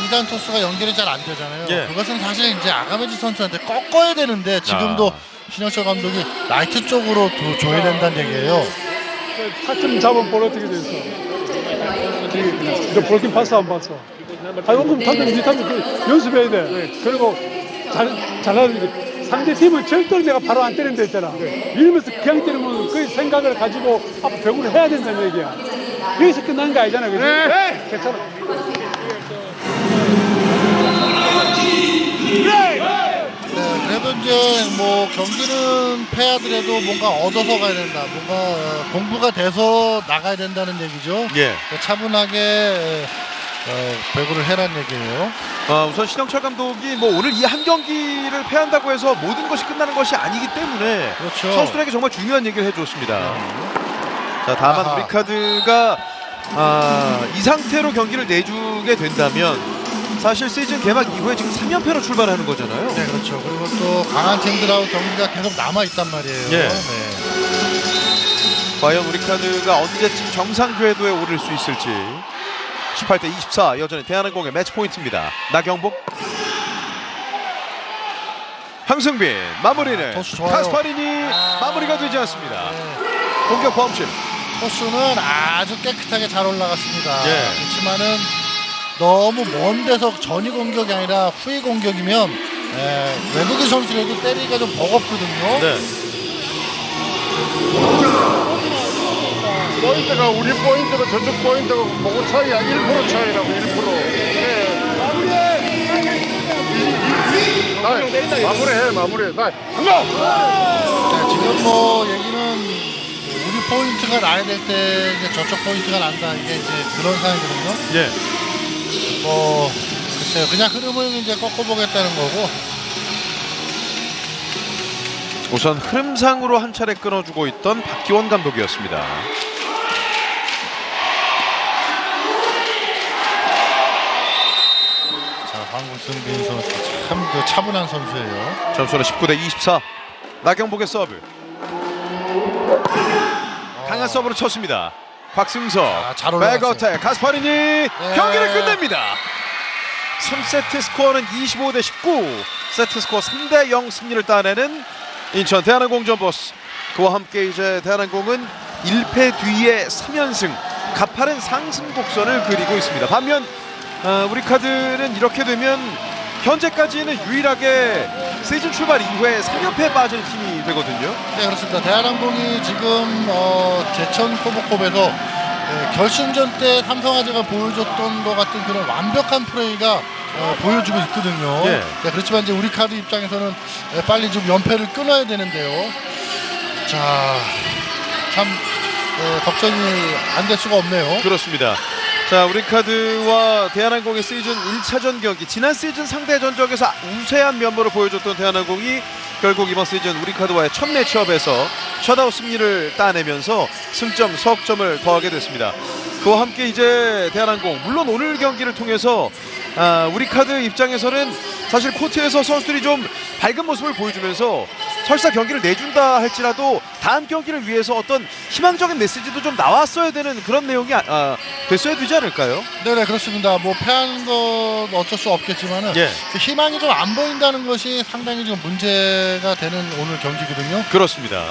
2단 토스가 연결이 잘 안 되잖아요. 예. 그것은 사실 이제 아가메즈 선수한테 꺾어야 되는데 지금도 신영철 감독이 라이트 쪽으로 줘야 된다는 얘기예요. 타점 잡은 볼 어떻게 됐어? 이제 볼킹 봤어 안 봤어? 아니 그럼 다들 그 연습해야 돼. 그리고 잘하는 상대 팀은 절대로 내가 바로 안 때린다 했잖아. 밀면서 그냥 때리면 그 생각을 가지고 앞 벽으로 해야 된다는 얘기야. 여기서 끝나는 거 아니잖아, 그지? 네. 괜찮아. 그래도 이제 뭐 경기는 패하더라도 뭔가 얻어서 가야 된다. 뭔가 공부가 돼서 나가야 된다는 얘기죠. 예. 차분하게 배구를 해라는 얘기예요. 우선 신영철 감독이 뭐 오늘 이 한 경기를 패한다고 해서 모든 것이 끝나는 것이 아니기 때문에 그렇죠. 선수들에게 정말 중요한 얘기를 해줬습니다. 자, 다만 우리카드가 이 상태로 경기를 내주게 된다면 사실 시즌 개막 이후에 지금 3연패로 출발하는 거잖아요. 네, 그렇죠. 그리고 또 강한 팀들하고 경기가 계속 남아 있단 말이에요. 예. 네. 과연 우리카드가 언제쯤 정상 궤도에 오를 수 있을지. 18대 24 여전히 대한항공의 매치 포인트입니다. 나경복, 황승빈 마무리는 카스파리니 마무리가 되지 않습니다. 공격 범실. 토스는 아주 깨끗하게 잘 올라갔습니다. 예. 그렇지만은 너무 먼 데서 전위 공격이 아니라 후위 공격이면 외국인 선수들도 때리기가 좀 버겁거든요. 네. 포인트가 우리 포인트가 저쪽 포인트가 뭐고 차이야 1% 차이라고 1%. 마무리해. 나 지금 뭐 얘기는 우리 포인트가 나야 될 때 이제 저쪽 포인트가 난다 이게 이제 그런 상황이거든요. 예. 뭐 글쎄요, 그냥 흐름을 이제 꺾어보겠다는 거고. 우선 흐름상으로 한 차례 끊어주고 있던 박기원 감독이었습니다. 자, 황승빈 선수 참 그 차분한 선수예요. 점수는 19대 24. 나경복의 서브. 강한 서브로 쳤습니다. 곽승석. 백어택 가스파리니 경기를 끝냅니다. 3세트 스코어는 25대 19. 세트 스코어 3대 0 승리를 따내는 인천 대한항공 전보스. 그와 함께 이제 대한항공은 1패 뒤에 3연승, 가파른 상승 곡선을 그리고 있습니다. 반면 우리카드는 이렇게 되면 현재까지는 유일하게 시즌 출발 이후에 3연패에 빠진 팀이 되거든요. 네, 그렇습니다. 대한항공이 지금 제천 코보컵에서 결승전 때 삼성화재가 보여줬던 것 같은 그런 완벽한 플레이가 보여주고 있거든요. 예. 네, 그렇지만 이제 우리카드 입장에서는 빨리 좀 연패를 끊어야 되는데요. 자, 참 걱정이 안 될 수가 없네요. 그렇습니다. 자, 우리카드와 대한항공의 시즌 1차전 경기, 지난 시즌 상대 전적에서 우세한 면모를 보여줬던 대한항공이 결국 이번 시즌 우리카드와의 첫 매치업에서 셧아웃 승리를 따내면서 승점, 석점을 더하게 됐습니다. 그와 함께 이제 대한항공, 물론 오늘 경기를 통해서 우리카드 입장에서는 사실 코트에서 선수들이 좀 밝은 모습을 보여주면서 설사 경기를 내준다 할지라도 다음 경기를 위해서 어떤 희망적인 메시지도 좀 나왔어야 되는 그런 내용이 됐어야 되지 않을까요? 네네, 그렇습니다. 뭐 패하는 건 어쩔 수 없겠지만은 예. 그 희망이 좀 안 보인다는 것이 상당히 지금 문제가 되는 오늘 경기거든요. 그렇습니다.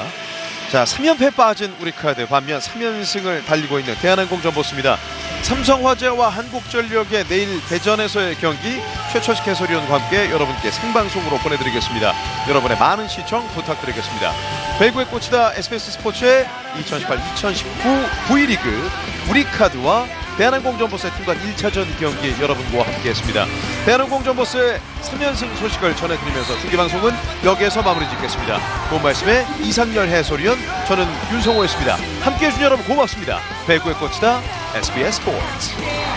자, 3연패 빠진 우리카드, 반면 3연승을 달리고 있는 대한항공 전보스입니다. 삼성화재와 한국전력의 내일 대전에서의 경기 최철식 해설위원과 함께 여러분께 생방송으로 보내드리겠습니다. 여러분의 많은 시청 부탁드리겠습니다. 배구의 꽃이다 SBS 스포츠의 2018-2019 V리그 우리카드와 대한항공 전보스의 팀간 1차전 경기 여러분과 함께했습니다. 대한항공 전보스의 3연승 소식을 전해드리면서 중계방송은 여기에서 마무리 짓겠습니다. 고운 말씀에 이상열 해설위원, 저는 윤성호였습니다. 함께해 주신 여러분 고맙습니다. 배구의 꽃이다 SBS 스포츠.